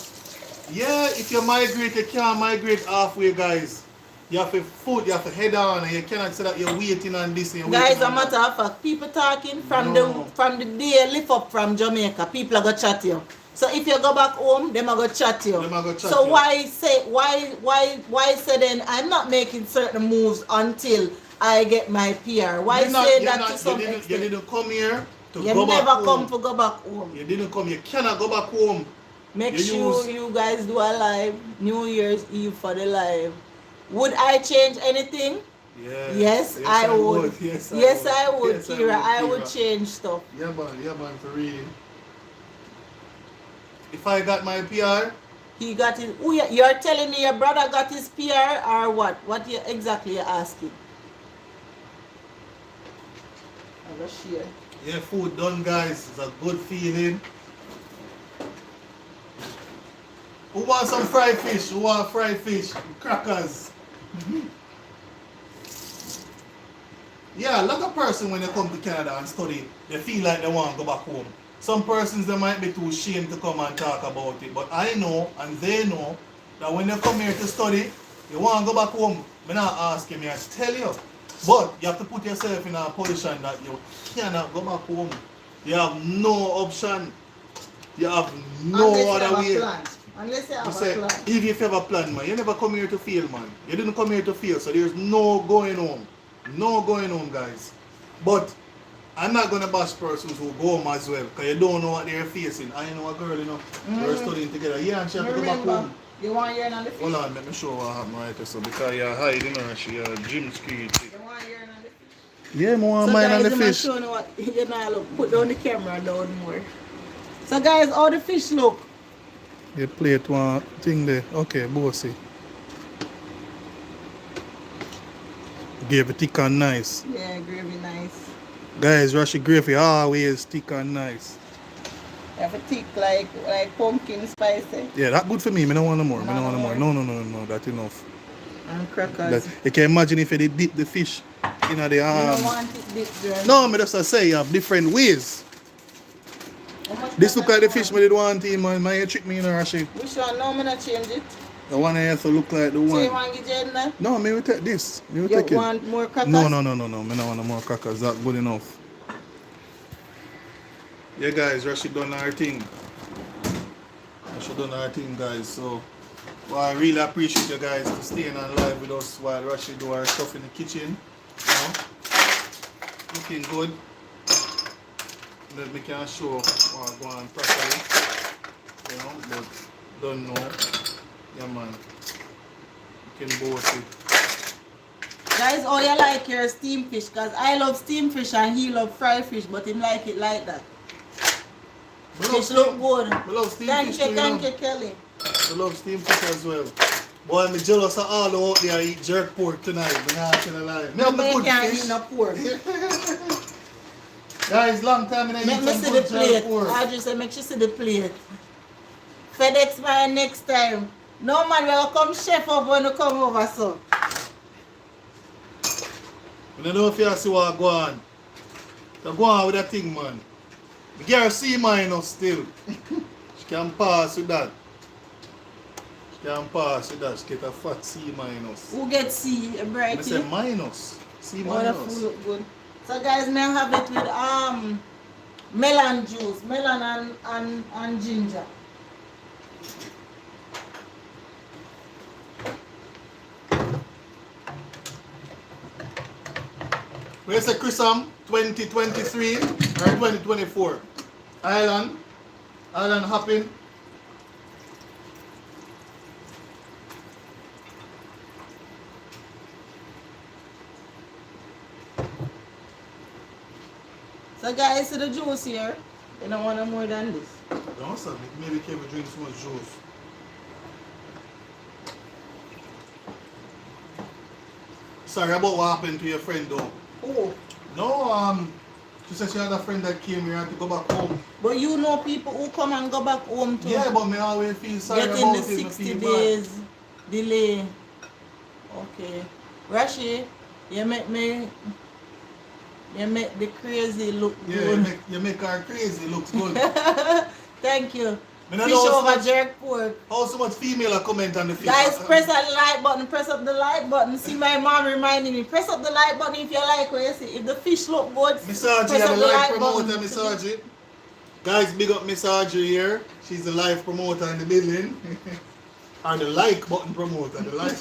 yeah, if you migrate, you can't migrate halfway, guys. You have to food, you have to head on, and you cannot say that you're waiting on this and you're Guys, waiting a on matter that. of fact, people talking No. from the day you lift up from Jamaica, people are gonna chat you. So if you go back home, them are gonna chat you. Them a go chat So you. why say then I'm not making certain moves until I get my PR? Why You're not- say you're that not- to you some didn't, you extent? didn't come here to You go back never come home. to go back home. You didn't come, you cannot go back home. Make You sure use- you guys do a live New Year's Eve for the live. Would I change anything? Yeah. Yes, I would. Yes, Yes, I would, Yes, Kira. I would Kira. change stuff. Yeah, man, for real. If I got my PR, He got his. Oh, you're telling me your brother got his PR or what? What you exactly you're asking? I'm gonna share. yeah, food done, guys. It's a good feeling. Who wants some fried fish? Who want fried fish? Crackers. Yeah, a lot of person when they come to Canada and study, they feel like they want to go back home. Some persons they might be too ashamed to come and talk about it, but I know and they know that when they come here to study, you want to go back home. I'm not asking me, I tell you. But you have to put yourself in a position that you cannot go back home. You have no option. You have no Unless you other have a way. plan. Unless you have You a say, plan. if you have a plan, man, you never come here to fail, man. You didn't come here to fail, so there's no going home. No going home, guys. But I'm not going to bash persons who go home as well, because you don't know what they're facing. I know a girl, you know, we're studying together. Yeah, and she have to go back Remember, home. you want to hear on the fish? Hold on, let me show what happened right there. So, because you're hiding her, she gym security. You want to hear on the fish? Yeah, more So mine guys, on the I'm fish. showing you what you know. Look, put down the camera down more. So guys, how the fish look? You plate one thing there. Okay, bossy. Gave it thick and nice. Yeah, gravy nice. Guys, Rashi gravy always thick and nice. You have a thick like pumpkin spicy Yeah, that good for me. I don't want no more. I No don't want no more. more. No. That's enough. and crackers. That, you can imagine if you did dip the fish in the You don't want it this girl. No, me just say you have different ways. How much This look like crackers the you fish me did want to man. Man, you trick me in a Rashi. want? Which one? No, I'm not change it. The one I have to look like the So you one. want to get Jane? No, me will take this. Me will You take it. want more crackers? No. Me don't want no more crackers. That's good enough. Yeah, guys, Rashi done our thing. Rashi done our thing, guys. So, well, I really appreciate you guys for staying on live with us while Rashi do our stuff in the kitchen. You know, looking good. Let me can show what going on properly. You know, but don't know. Yeah, man. You can both it. Guys, how you like your steamed fish? Because I love steamed fish and he love fried fish, but him like it like that. Me love Fish look steam- good. me love steamed Thank fish you, too, thank know. you, Kelly. I love steamed fish as well. Boy, I'm jealous of all out there eat jerk pork tonight. I'm not gonna lie. Me have the Me good can't fish. eat no pork. Guys, long time I Make eat me some see the good jerk plate. pork. I just say make you see the plate. FedEx man next time. No man will come chef up when you come over so. I don't know if you see what go on. So go on with that thing, man. The girl C minus still. She can pass with that. She can pass with that. She get a fat C minus. Who get C I brighty? say minus. C Oh, the minus. food look good. So guys, may I have it with melon juice, melon and ginger. Where's the Chrisam 2023 or 2024? Island hopping. So guys, see the juice here. You don't want no more than this. Don't say, maybe Kevin drink so much juice. Sorry about what happened to your friend though. Oh, No, she said she had a friend that came here and to go back home. but you know people who come and go back home to Yeah, but me always feel sorry get in about the it. Me 60 feel bad. days delay. Okay. Rashi, you make the crazy look Yeah, good. you make her crazy. Looks good. Thank you. Me not Fish know how over much, jerk pork. how so much female are comment on the fish. Guys, press that like button, press up the like button. See my mom reminding me, press up the like button if you like what you see. If the fish look good, Misaji, press I'm up a the live like promoter, button. Misaji. Guys, big up Misaji here. She's the live promoter in the building. And the like button promoter. The like,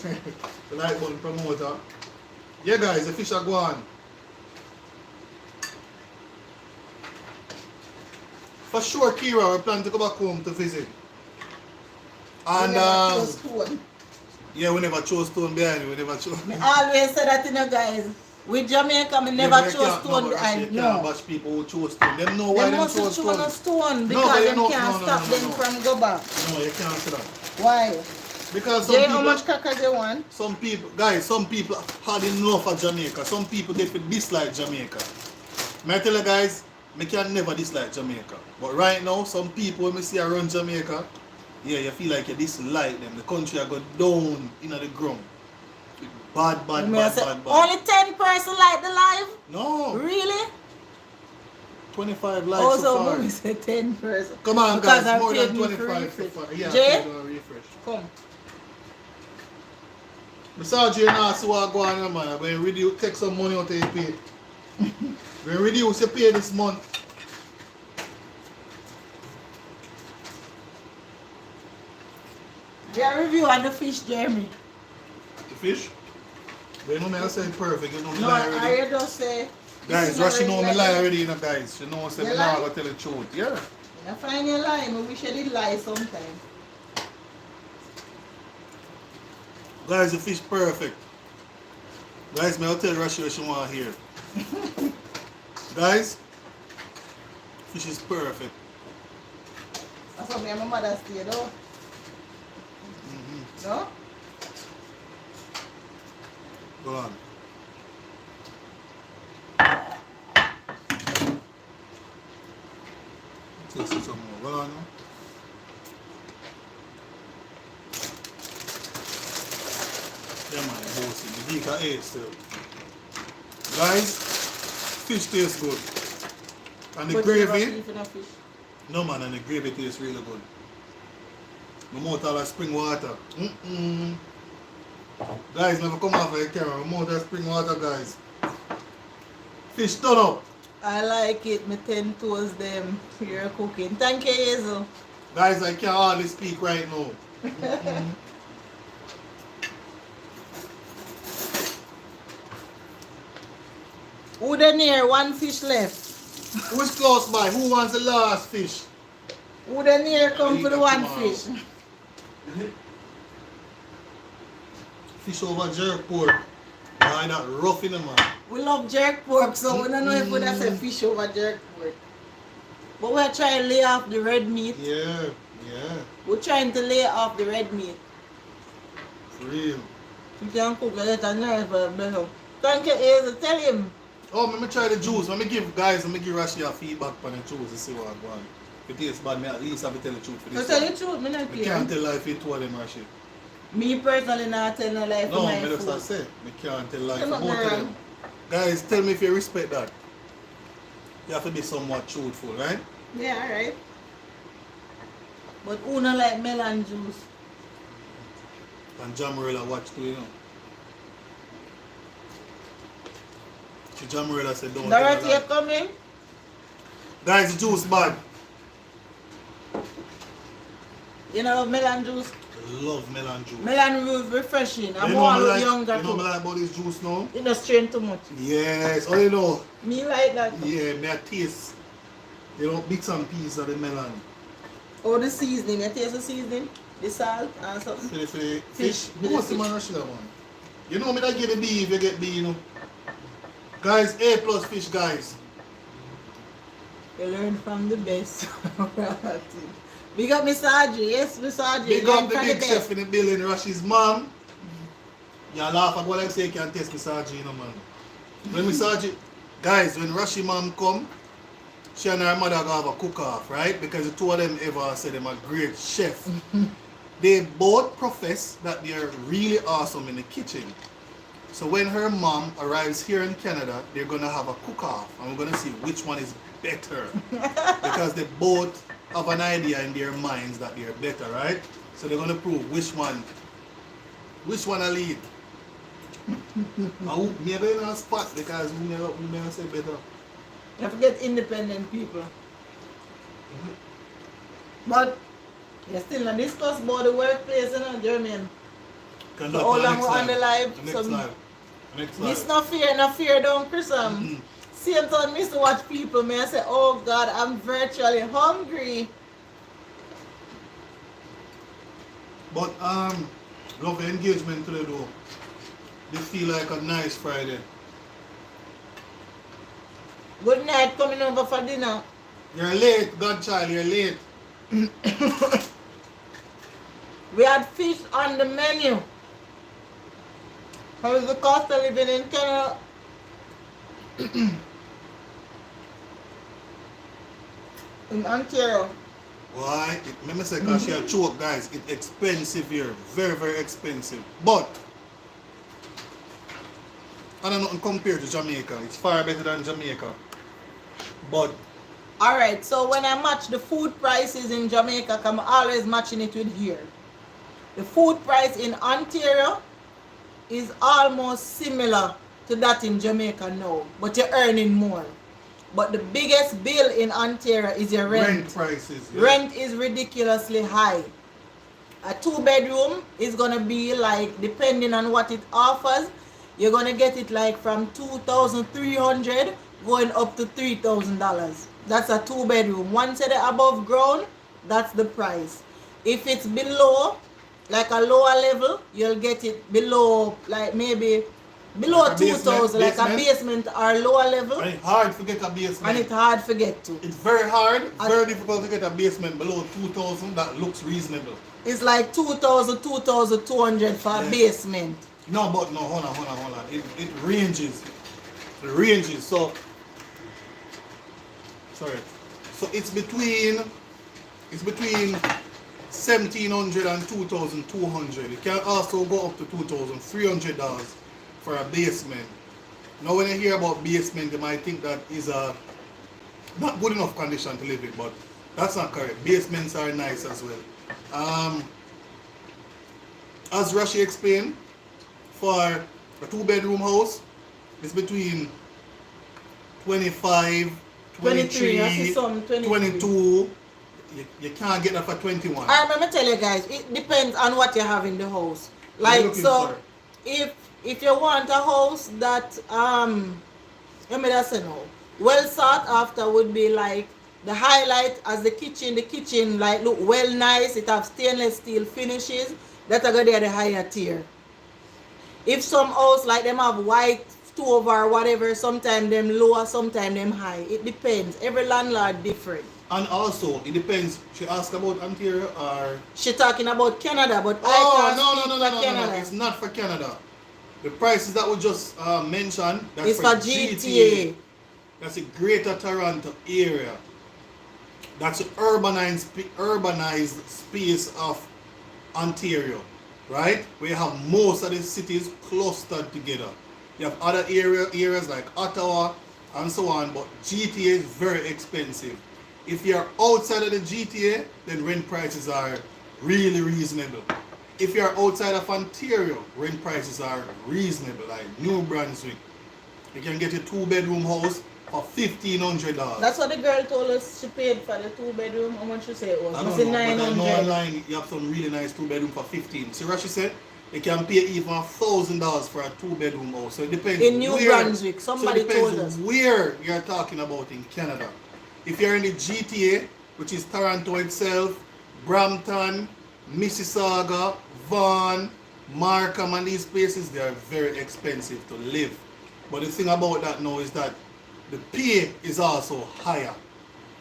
the like button promoter. Yeah, guys, the fish are gone. For sure, Kira, we plan to go back home to visit. And yeah, we never chose stone behind you. We never chose. I always say that, you know, guys. With Jamaica, we never chose stone behind. You No. can't bash people who chose stone. Them know why They them must chose have chosen stone. a stone No, because but them no, can't no, no, stop no, them no. from go back. No, you can't say that. Why? Because some Jay, people, how much crackers you want? some people, guys, some people had enough of Jamaica. Some people they feel dislike Jamaica. May I tell you guys, I can never dislike Jamaica. But right now, some people when I see around Jamaica, yeah, you feel like you dislike them. The country I go down in the ground. Bad, bad, You may bad, say, bad, bad. only 10 person like the live? No, Really? 25 likes Also, so far. we say 10 person. Come on, Because guys, I more paid than me for 25 so refresh. far. Yeah, Jay? I paid on refresh. Come. Besides, you know, see what go on, man. I'm going to reduce, take some money out of your pay. We're going to reduce your pay this month. Your review on the fish, Jeremy. The fish? But you know me, I said perfect. You know me No, lie already. I just say. Guys, Rush, you know me lie already, you know, guys. She knows You me now, lie? I'm going to tell the truth. Yeah. I find you lying. I wish I did lie sometime. Guys, the fish perfect. Guys, I'll tell Rush what she want to hear. Guys, fish is perfect. That's what me and my mother say, though. No? Go on. Taste it some more. Go on now. Yeah, man, bossy. The geek are 8 still. Guys, fish tastes good. And the But you never gravy, beef in a fish. no man, and the gravy tastes really good. My mouth all like spring water. Guys, never come off of the camera. My mouth like spring water, guys. Fish turn up. I like it. Me 10 toes them. You're cooking. Thank you, Hazel. Guys, I can't hardly speak right now. Who the near? One fish left. Who's close by? Who wants the last fish? Who the near come for the one Come on. fish? Fish over jerk pork. Why not rough in the man? We love jerk pork, so we don't know if we say fish over jerk pork. But we're trying to lay off the red meat. Yeah, yeah. We're trying to lay off the red meat. For real. You can cook a little nice, but better. Thank you, Hazel. Tell him. Oh, let me try the juice. Let me give Rashi a feedback on the juice to see what I want. If it tastes bad, me at least have to tell the truth for To this tell one. the truth, me not I care. can't tell life it to them, Rashi. Me personally not tell no lie for No, my me just food. say. I can't tell life You're for not both of wrong. them. Guys, tell me if you respect that. You have to be somewhat truthful, right? Yeah, alright. But who not like melon juice? And Jamarilla watch too, you know. Jamarilla said don't tell Dorothy, a you lie. coming? Guys, the juice bad. You know melon juice? I love melon juice. Melon juice refreshing. I'm You know all me like, younger you know me too. like about this juice now? It does strain too much. Yes, oh you know. Me like that. Yeah, me a taste. You know, bits and pieces of the melon. Oh, the seasoning. You taste the seasoning? The salt and something? For the Fish. fish. Who wants the man sugar man? You know me that give the B if you get B, you know. Guys, A plus fish, guys. You learn from the best. Big up Mr. Audrey. Yes, Mr. Audrey. Big up the big chef in the building, Rashi's mom. You laugh at what I say, you can taste Mr. Audrey, you know, man. When Mr. Audrey, guys, when Rashi mom come, she and her mother go have a cook-off, right? Because the two of them ever said them a great chef. They both profess that they are really awesome in the kitchen. So when her mom arrives here in Canada, they're gonna have a cook-off, and we're gonna see which one is better. Because they both have an idea in their minds that they're better, right? So they're gonna prove which one a lead. Maybe in a spot because we never say better. You have to get independent people. But you still not discuss about the workplace, you know, Jermaine. Can So do it how for the long next we on the live. live? The So next live. The next Miss live. no fear don't Chris. Mhm. Same time miss to watch people, may I say, oh God, I'm virtually hungry. But love the engagement today though. They feel like a nice Friday. Good night, coming over for dinner. You're late, Godchild, you're late. We had fish on the menu. How is the cost of living in Canada? In Ontario. Why? Let me say, because you're choke, guys. It's expensive here. Very, very expensive. But, I don't know, compared to Jamaica. It's far better than Jamaica. But, Alright, so when I match the food prices in Jamaica, I'm always matching it with here. The food price in Ontario is almost similar to that in Jamaica now, but you're earning more. But the biggest bill in Ontario is your rent. prices. Yeah. Rent is ridiculously high. A 2-bedroom is gonna be like, depending on what it offers, you're gonna get it like from $2,300 going up to $3,000. That's a 2-bedroom. Once it's above ground, that's the price. If it's below, like a lower level, you'll get it below, like maybe below Like a 2,000, like a basement? basement or lower level, And it's hard to get a basement. and it's hard to get to. It's very hard, very difficult to get a basement below 2,000 that looks reasonable. It's like 2,000, 2,200 for a Yeah. basement. No, but no, hold on. It ranges. It ranges. So, sorry. So it's between 1,700 and 2,200. It can also go up to $2,300 for a basement. Now, when you hear about basement, you might think that is a not good enough condition to live in, but that's not correct. Basements are nice as well. As Rashi explained, for a 2-bedroom house, it's between 25, 23, I see 23, some 23. 22. You can't get that for 21. I remember tell you guys, it depends on what you have in the house. What are you Like, looking so for? if you want a house that let me just say no, well sought after would be like the highlight as the kitchen like look well nice, it have stainless steel finishes, that are gonna be the higher tier. If some house like them have white stove or whatever, sometimes them lower, sometimes them high. It depends. Every landlord different. And also, it depends. She asked about Ontario or... She talking about Canada, but Oh, I can't no, speak no, for no, no, no, Canada. no. It's not for Canada. The prices that we just mentioned, that's It's for GTA. That's the Greater Toronto area. That's the urbanized space of Ontario, right? We have most of the cities clustered together. You have other areas like Ottawa and so on, but GTA is very expensive. If you're outside of the GTA, then rent prices are really reasonable. If you're outside of Ontario, rent prices are reasonable, like New Brunswick. You can get a 2-bedroom house for $1,500. That's what the girl told us she paid for the 2-bedroom. How much she say it was? I She don't said know, but I know 900. online you have some really nice 2-bedroom for 15. See what she said? You can pay even $1,000 for a 2-bedroom house. So it depends. In New where, Brunswick, somebody so it depends told us. where you're talking about in Canada. If you're in the GTA, which is Toronto itself, Brampton, Mississauga, Vaughan, Markham, and these places, they are very expensive to live. But the thing about that now is that the pay is also higher.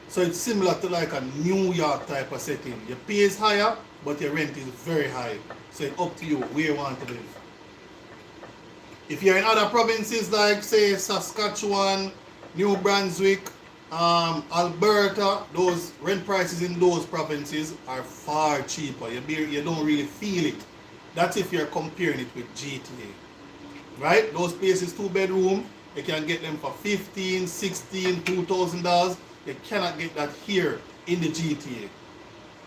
So it's similar to like a New York type of setting. Your pay is higher, but your rent is very high. So it's up to you where you want to live. If you're in other provinces like say Saskatchewan, New Brunswick, Alberta, those rent prices in those provinces are far cheaper. You don't really feel it. That's if you're comparing it with GTA. Right? Those places 2-bedroom, you can get them for $15,000, $16,000, $2,000. You cannot get that here in the GTA.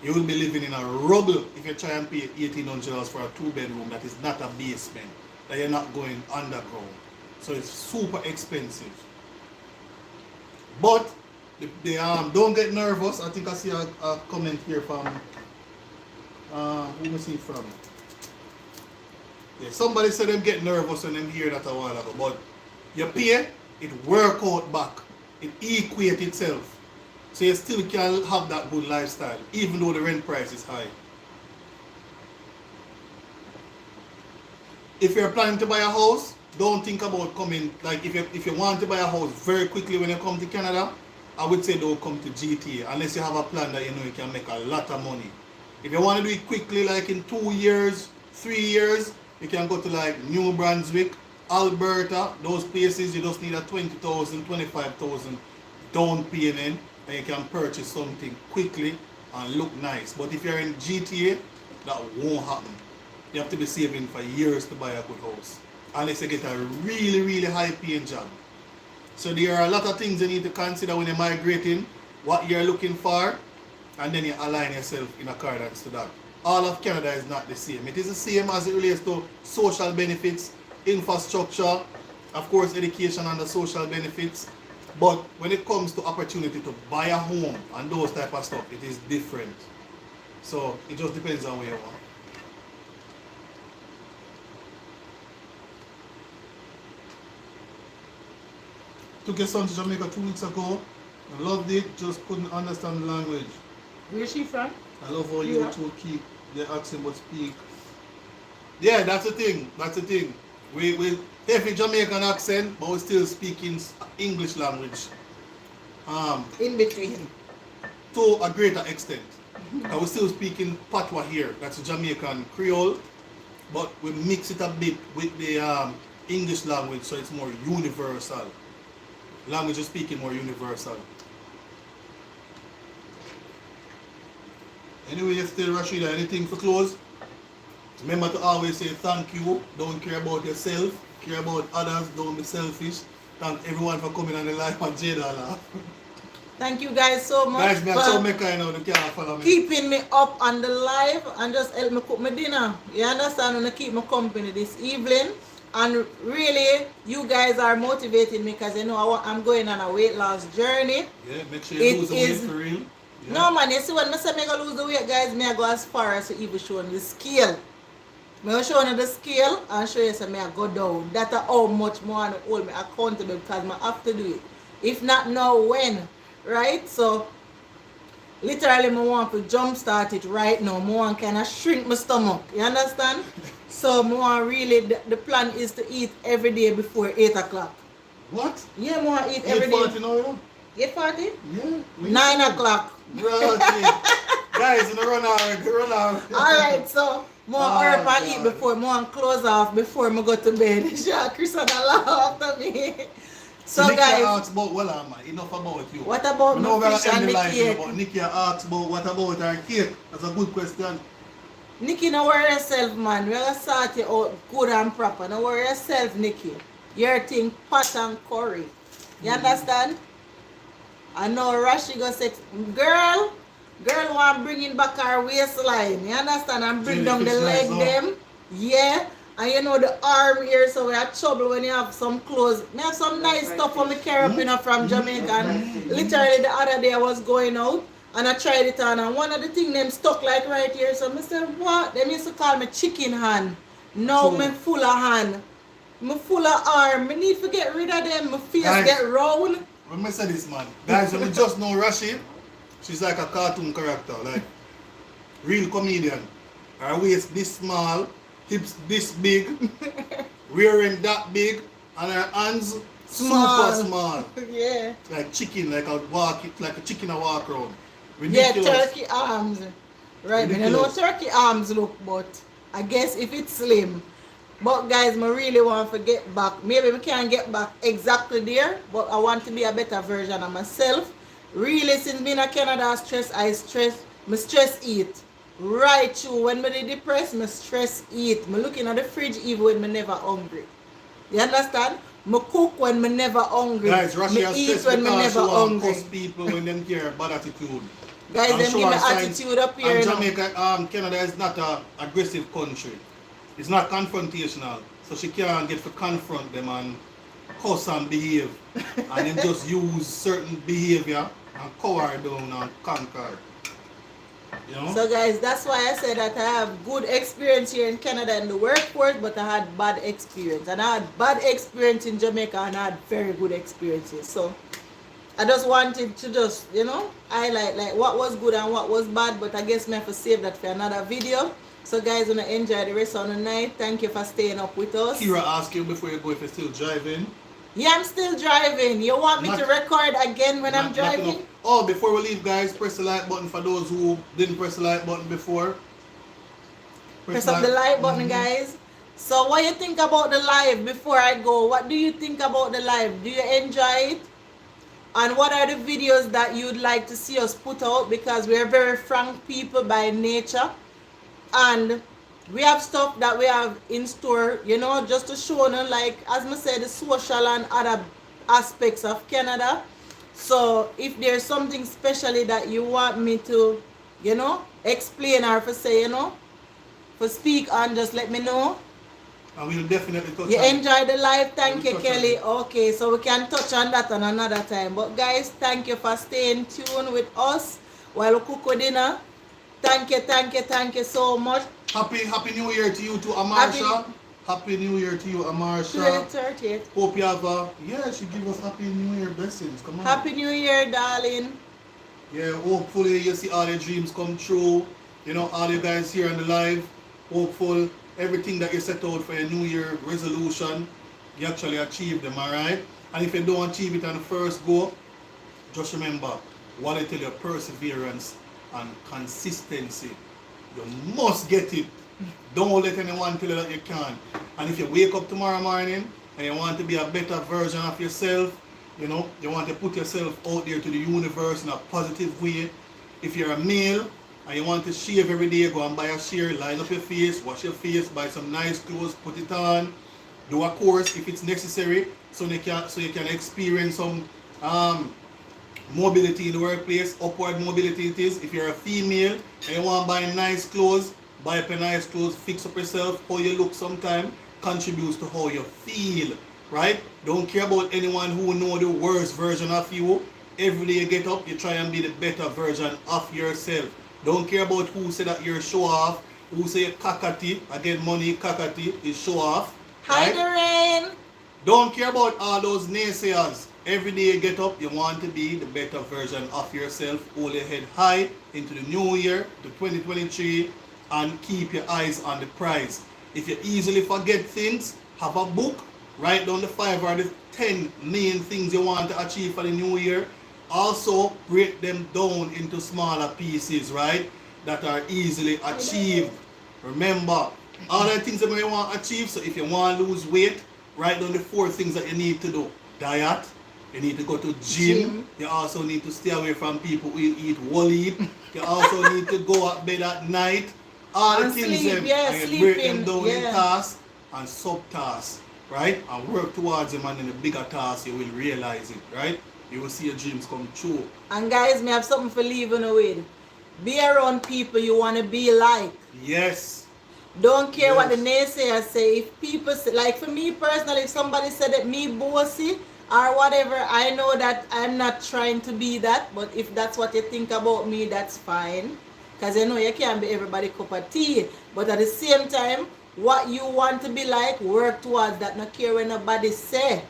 You will be living in a rubble if you try and pay $1,800 for a 2-bedroom that is not a basement, that you're not going underground. So it's super expensive. But don't get nervous. I think I see a comment here from who was he from? Yeah, somebody said them get nervous when them hear that a while ago. But you pay, it work out back. It equate itself. So you still can have that good lifestyle, even though the rent price is high. If you're planning to buy a house, don't think about coming, like if you want to buy a house very quickly when you come to Canada, I would say don't come to GTA unless you have a plan that you know you can make a lot of money. If you want to do it quickly, like in 2 years, 3 years, you can go to like New Brunswick, Alberta, those places. You just need a $20,000, $25,000 down payment, and you can purchase something quickly and look nice. But if you're in GTA, that won't happen. You have to be saving for years to buy a good house, unless you get a really, really high paying job. So there are a lot of things you need to consider when you're migrating, what you're looking for, and then you align yourself in accordance to that. All of Canada is not the same. It is the same as it relates to social benefits, infrastructure, of course education and the social benefits. But when it comes to opportunity to buy a home and those type of stuff, it is different. So it just depends on where you are. Took your son to Jamaica 2 weeks ago. I loved it, just couldn't understand the language. Where is she from? I love how you two keep the accent but speak. Yeah, that's the thing. That's the thing. We have a Jamaican accent, but we're still speaking English language. In between. To a greater extent. We're still speaking Patois here. That's a Jamaican Creole, but we mix it a bit with the English language, so it's more universal. Language is speaking more universal. Anyway, still Rashida, anything for close? Remember to always say thank you. Don't care about yourself. Care about others. Don't be selfish. Thank everyone for coming on the live on J-Dollar. Thank you guys so much Guys, me so me kind of you can't follow me. keeping me up on the live and just help me cook my dinner. You understand? And keep me company this evening. And really, you guys are motivating me because you know I'm going on a weight loss journey. Yeah, make sure you lose the weight for real. Yeah. No man, you see when I say I go lose the weight, guys, I go as far as to even show the scale. I will show you the scale and show you that I go down. That's how much more I hold me accountable because I have to do it. If not now, when? Right? So, literally, I want to jumpstart it right now. I want to kind of shrink my stomach. You understand? So, I want really, the plan is to eat every day before 8 o'clock. What? Yeah, I want to eat every day. 8:40 now, 8:40? yeah. 9 o'clock. Guys, you know, run out. Alright, so more herb and eat before more close off before I go to bed. Sure, Chris and laugh after me. So Nikki guys, asks about enough about you. what about my fish and the cake? But Nikki asks about what about her cake? That's a good question. Nikki, no worry yourself, man. We're gonna sort you out good and proper. No worry yourself, Nikki. Your thing pot and curry. You understand? I know Rashi go say, girl want bringing back our waistline. You understand? And bring down the leg them. Yeah. And you know the arm here, so we have trouble when you have some clothes. I have some nice stuff for me carry up, you know, from Jamaica. And literally the other day I was going out and I tried it on, and one of the things them stuck like right here. So I said, what? Them used to call me chicken hand. Now me full of hand. Me full of arm. Me need to get rid of them. My face get round. When I say this, man, guys, when you just know Rashi, she's like a cartoon character, like real comedian. Her waist this small, hips this big, rearing that big, and her hands super small. Yeah. Like chicken, like a chicken a walk around. Yeah, Ridiculous. turkey arms. Right, I know turkey arms look, but I guess if it's slim. But guys, I really want to get back. Maybe we can't get back exactly there, but I want to be a better version of myself. Really, since being in Canada, I stress eat. Right through. When I'm depressed, I stress eat. I'm looking at the fridge even when I'm never hungry. You understand? I cook when I'm never hungry. Guys, Russia I eat stress when I'm because never she want hungry. cuss people when them care bad attitude. Guys, I'm them sure give me our signs- attitude up here. And You know. Jamaica, Canada is not a aggressive country. It's not confrontational. So she can't get to confront them and cuss and behave. And then just use certain behavior and cover down and conquer. You know? So guys, that's why I said that I have good experience here in Canada in the workforce, but I had bad experience. And I had bad experience in Jamaica and I had very good experiences. So I just wanted to just, highlight like what was good and what was bad, but I guess I have to save that for another video. So guys, wanna enjoy the rest of the night. Thank you for staying up with us. Kira asked you before you go if you're still driving. Yeah, I'm still driving. You want me Not- to record again when I'm Not driving? enough. Oh, before we leave, guys, press the like button for those who didn't press the like button before. Press up the like button, guys. So what you think about the live before I go? What do you think about the live? Do you enjoy it? And what are the videos that you'd like to see us put out? Because we are very frank people by nature. And we have stuff that we have in store, just to show them, like, as I said, the social and other aspects of Canada. So if there's something specially that you want me to, explain or for say, for speak on, just let me know. And we'll definitely touch You on it. enjoy the live, thank We'll you, touch on Kelly. it. Okay, so we can touch on that on another time. But guys, thank you for staying tuned with us while we cook dinner. Thank you so much. Happy New Year to you too, Amarsha. Happy New Year to you, Amarsha. 30th. Hope you have she give us Happy New Year blessings. Come on. Happy New Year, darling. Yeah, hopefully you see all your dreams come true. All you guys here on the live, hopeful everything that you set out for your New Year resolution, you actually achieve them, alright? And if you don't achieve it on the first go, just remember what I tell you, perseverance and consistency. You must get it. Don't let anyone tell you that you can't. And if you wake up tomorrow morning and you want to be a better version of yourself, you want to put yourself out there to the universe in a positive way. If you're a male and you want to shave every day, go and buy a shave, line up your face, wash your face, buy some nice clothes, put it on, do a course if it's necessary, so you can experience some mobility in the workplace, upward mobility it is. If you're a female and you want to buy nice clothes, buy up your nice clothes, fix up yourself, how you look sometime contributes to how you feel, right? Don't care about anyone who know the worst version of you. Every day you get up, you try and be the better version of yourself. Don't care about who say that you're show off, who say you're cockatoo, again money cockatoo is show off. Hi, right? Doreen. Don't care about all those naysayers. Every day you get up, you want to be the better version of yourself. Hold your head high into the new year, to 2023, and keep your eyes on the prize. If you easily forget things, have a book, write down the 5 or the 10 main things you want to achieve for the new year. Also, break them down into smaller pieces, right, that are easily achieved. Remember, all the things that you want to achieve. So if you want to lose weight, write down the 4 things that you need to do. Diet, you need to go to gym. You also need to stay away from people who eat wally. You also need to go at bed at night. All the And things sleep, them, yeah, and you break them sleeping, down in yeah. tasks and sub-tasks, right? And work towards them, and in the bigger tasks you will realize it, right? You will see your dreams come true. And guys, me have something for leaving with. Be around people you want to be like. Yes. Don't care what the Yes. naysayers say. If people say, like for me personally, if somebody said that me bossy or whatever, I know that I'm not trying to be that. But if that's what you think about me, that's fine. Because you can't be everybody cup of tea. But at the same time, what you want to be like, work towards that. Not care what nobody say.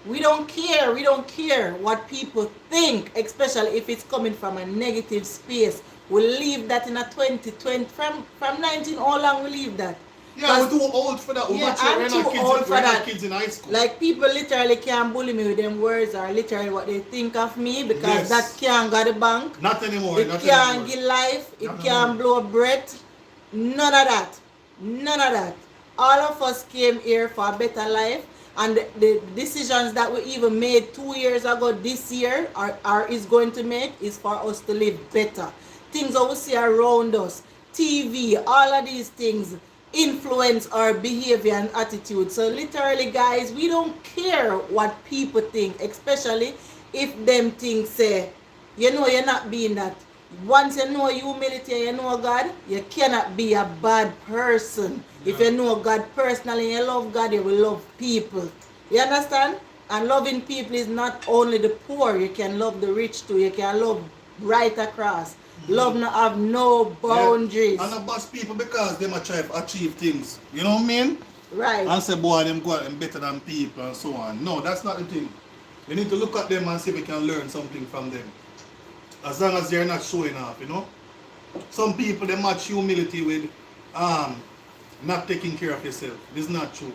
We don't care. We don't care what people think, especially if it's coming from a negative space. We'll leave that in a 2020. From 19, how long we leave that? Yeah, we're too old for that. We're Yeah, not, I'm we're too not kids, old for we're not that. kids in high school. Like people literally can't bully me with them words or literally what they think of me because Yes. that can't go the bank. Not anymore. It Not can't anymore. give life. It Not can't anymore. blow breath. None of that. None of that. All of us came here for a better life. And the decisions that we even made 2 years ago this year or is going to make is for us to live better. Things that we see around us, TV, all of these things influence our behavior and attitude. So literally, guys, we don't care what people think, especially if them things say, you're not being that. Once you know humility and you know God, you cannot be a bad person. If you know God personally and you love God, you will love people. You understand? And loving people is not only the poor, you can love the rich too. You can love right across. Love no have no boundaries. Yeah. And not bash people because they might try to achieve things. You know what I mean? Right. And say, boy, them go out and better than people and so on. No, that's not the thing. You need to look at them and see if you can learn something from them. As long as they're not showing off, you know. Some people, they match humility with not taking care of yourself. This is not true.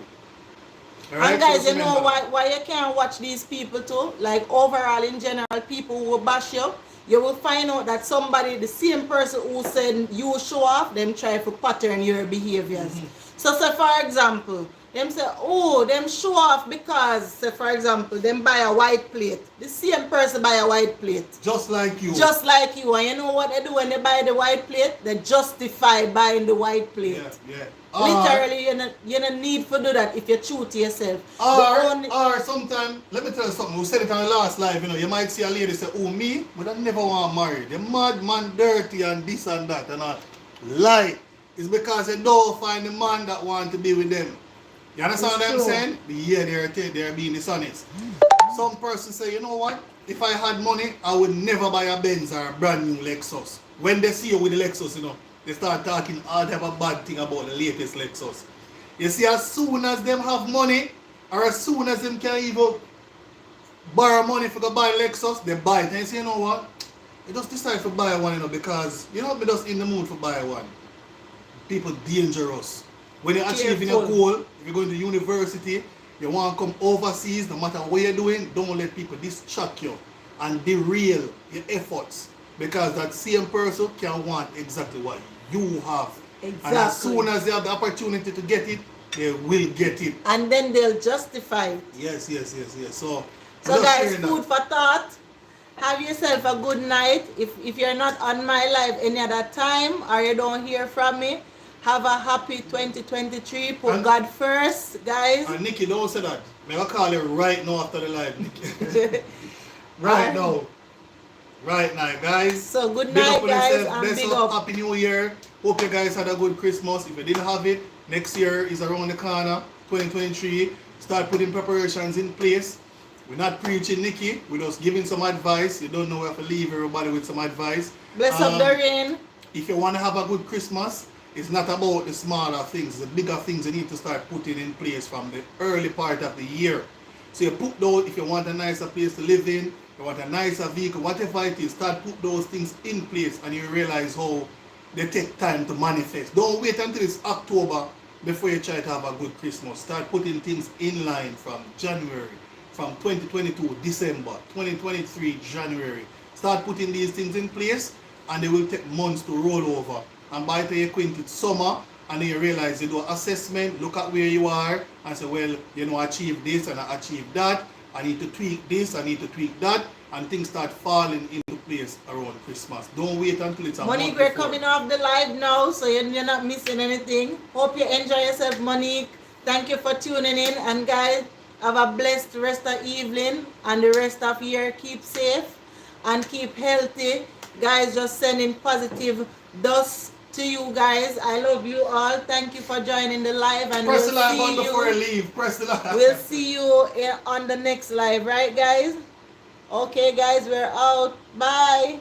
And guys, you know why you can't watch these people too? Like overall in general, people who will bash you will find out that somebody, the same person who said you show off, them try to pattern your behaviors. So say for example, them say, oh, them show off because, say for example, them buy a white plate. The same person buy a white plate. Just like you. Just like you. And you know what they do when they buy the white plate? They justify buying the white plate. Yeah. Literally, you don't need to do that if you're true to yourself. Or sometimes, let me tell you something, we said it on the last live, you know, you might see a lady say, oh, me, but I never want to marry. The mad man dirty and this and that and all. Lie. It's because they don't find the man that want to be with them. You understand what I'm saying? Yeah, they're being dishonest. Some person say, you know what? If I had money, I would never buy a Benz or a brand new Lexus. When they see you with the Lexus, you know, they start talking all type of bad thing about the latest Lexus. You see, as soon as them have money, or as soon as them can even borrow money for to buy Lexus, they buy it. And you say, you know what? You just decide to buy one, you know, because you know, me just in the mood for buy one. People dangerous. When you're achieving a goal, if you're going to university, you want to come overseas, no matter what you're doing, don't let people distract you and derail your efforts. Because that same person can want exactly what you have. Exactly. And as soon as they have the opportunity to get it, they will get it. And then they'll justify it. Yes. So guys, food for thought. Have yourself a good night. If you're not on my live any other time or you don't hear from me, have a happy 2023. Put God first, guys. And Nikki, don't say that. I'm going to call you right now after the live, Nikki. Right now. Right now, guys. So good night, guys, and big up. Happy New Year. Hope you guys had a good Christmas. If you didn't have it, next year is around the corner, 2023. Start putting preparations in place. We're not preaching, Nikki. We're just giving some advice. You don't know where to leave everybody with some advice. Bless up the rain. If you want to have a good Christmas, it's not about the smaller things. The bigger things you need to start putting in place from the early part of the year. So you put those, if you want a nicer place to live in, you want a nicer vehicle, whatever it is, start put those things in place and you realize how they take time to manifest. Don't wait until it's October before you try to have a good Christmas. Start putting things in line from January, from 2022 December, 2023 January. Start putting these things in place and they will take months to roll over. And by the time you acquainted summer and then you realize you do an assessment, look at where you are and say, well, you know, I achieved this and I achieved that. I need to tweak this, I need to tweak that, and things start falling into place around Christmas. Don't wait until it's a month Monique, we're before. coming off the live now, so you're not missing anything. Hope you enjoy yourself, Monique. Thank you for tuning in, and guys, have a blessed rest of evening and the rest of year. Keep safe and keep healthy. Guys, just sending positive dust to you guys. I love you all. Thank you for joining the live, and Press we'll the live see on you. before you leave. Press the live. We'll see you on the next live, right, guys? Okay, guys, we're out. Bye.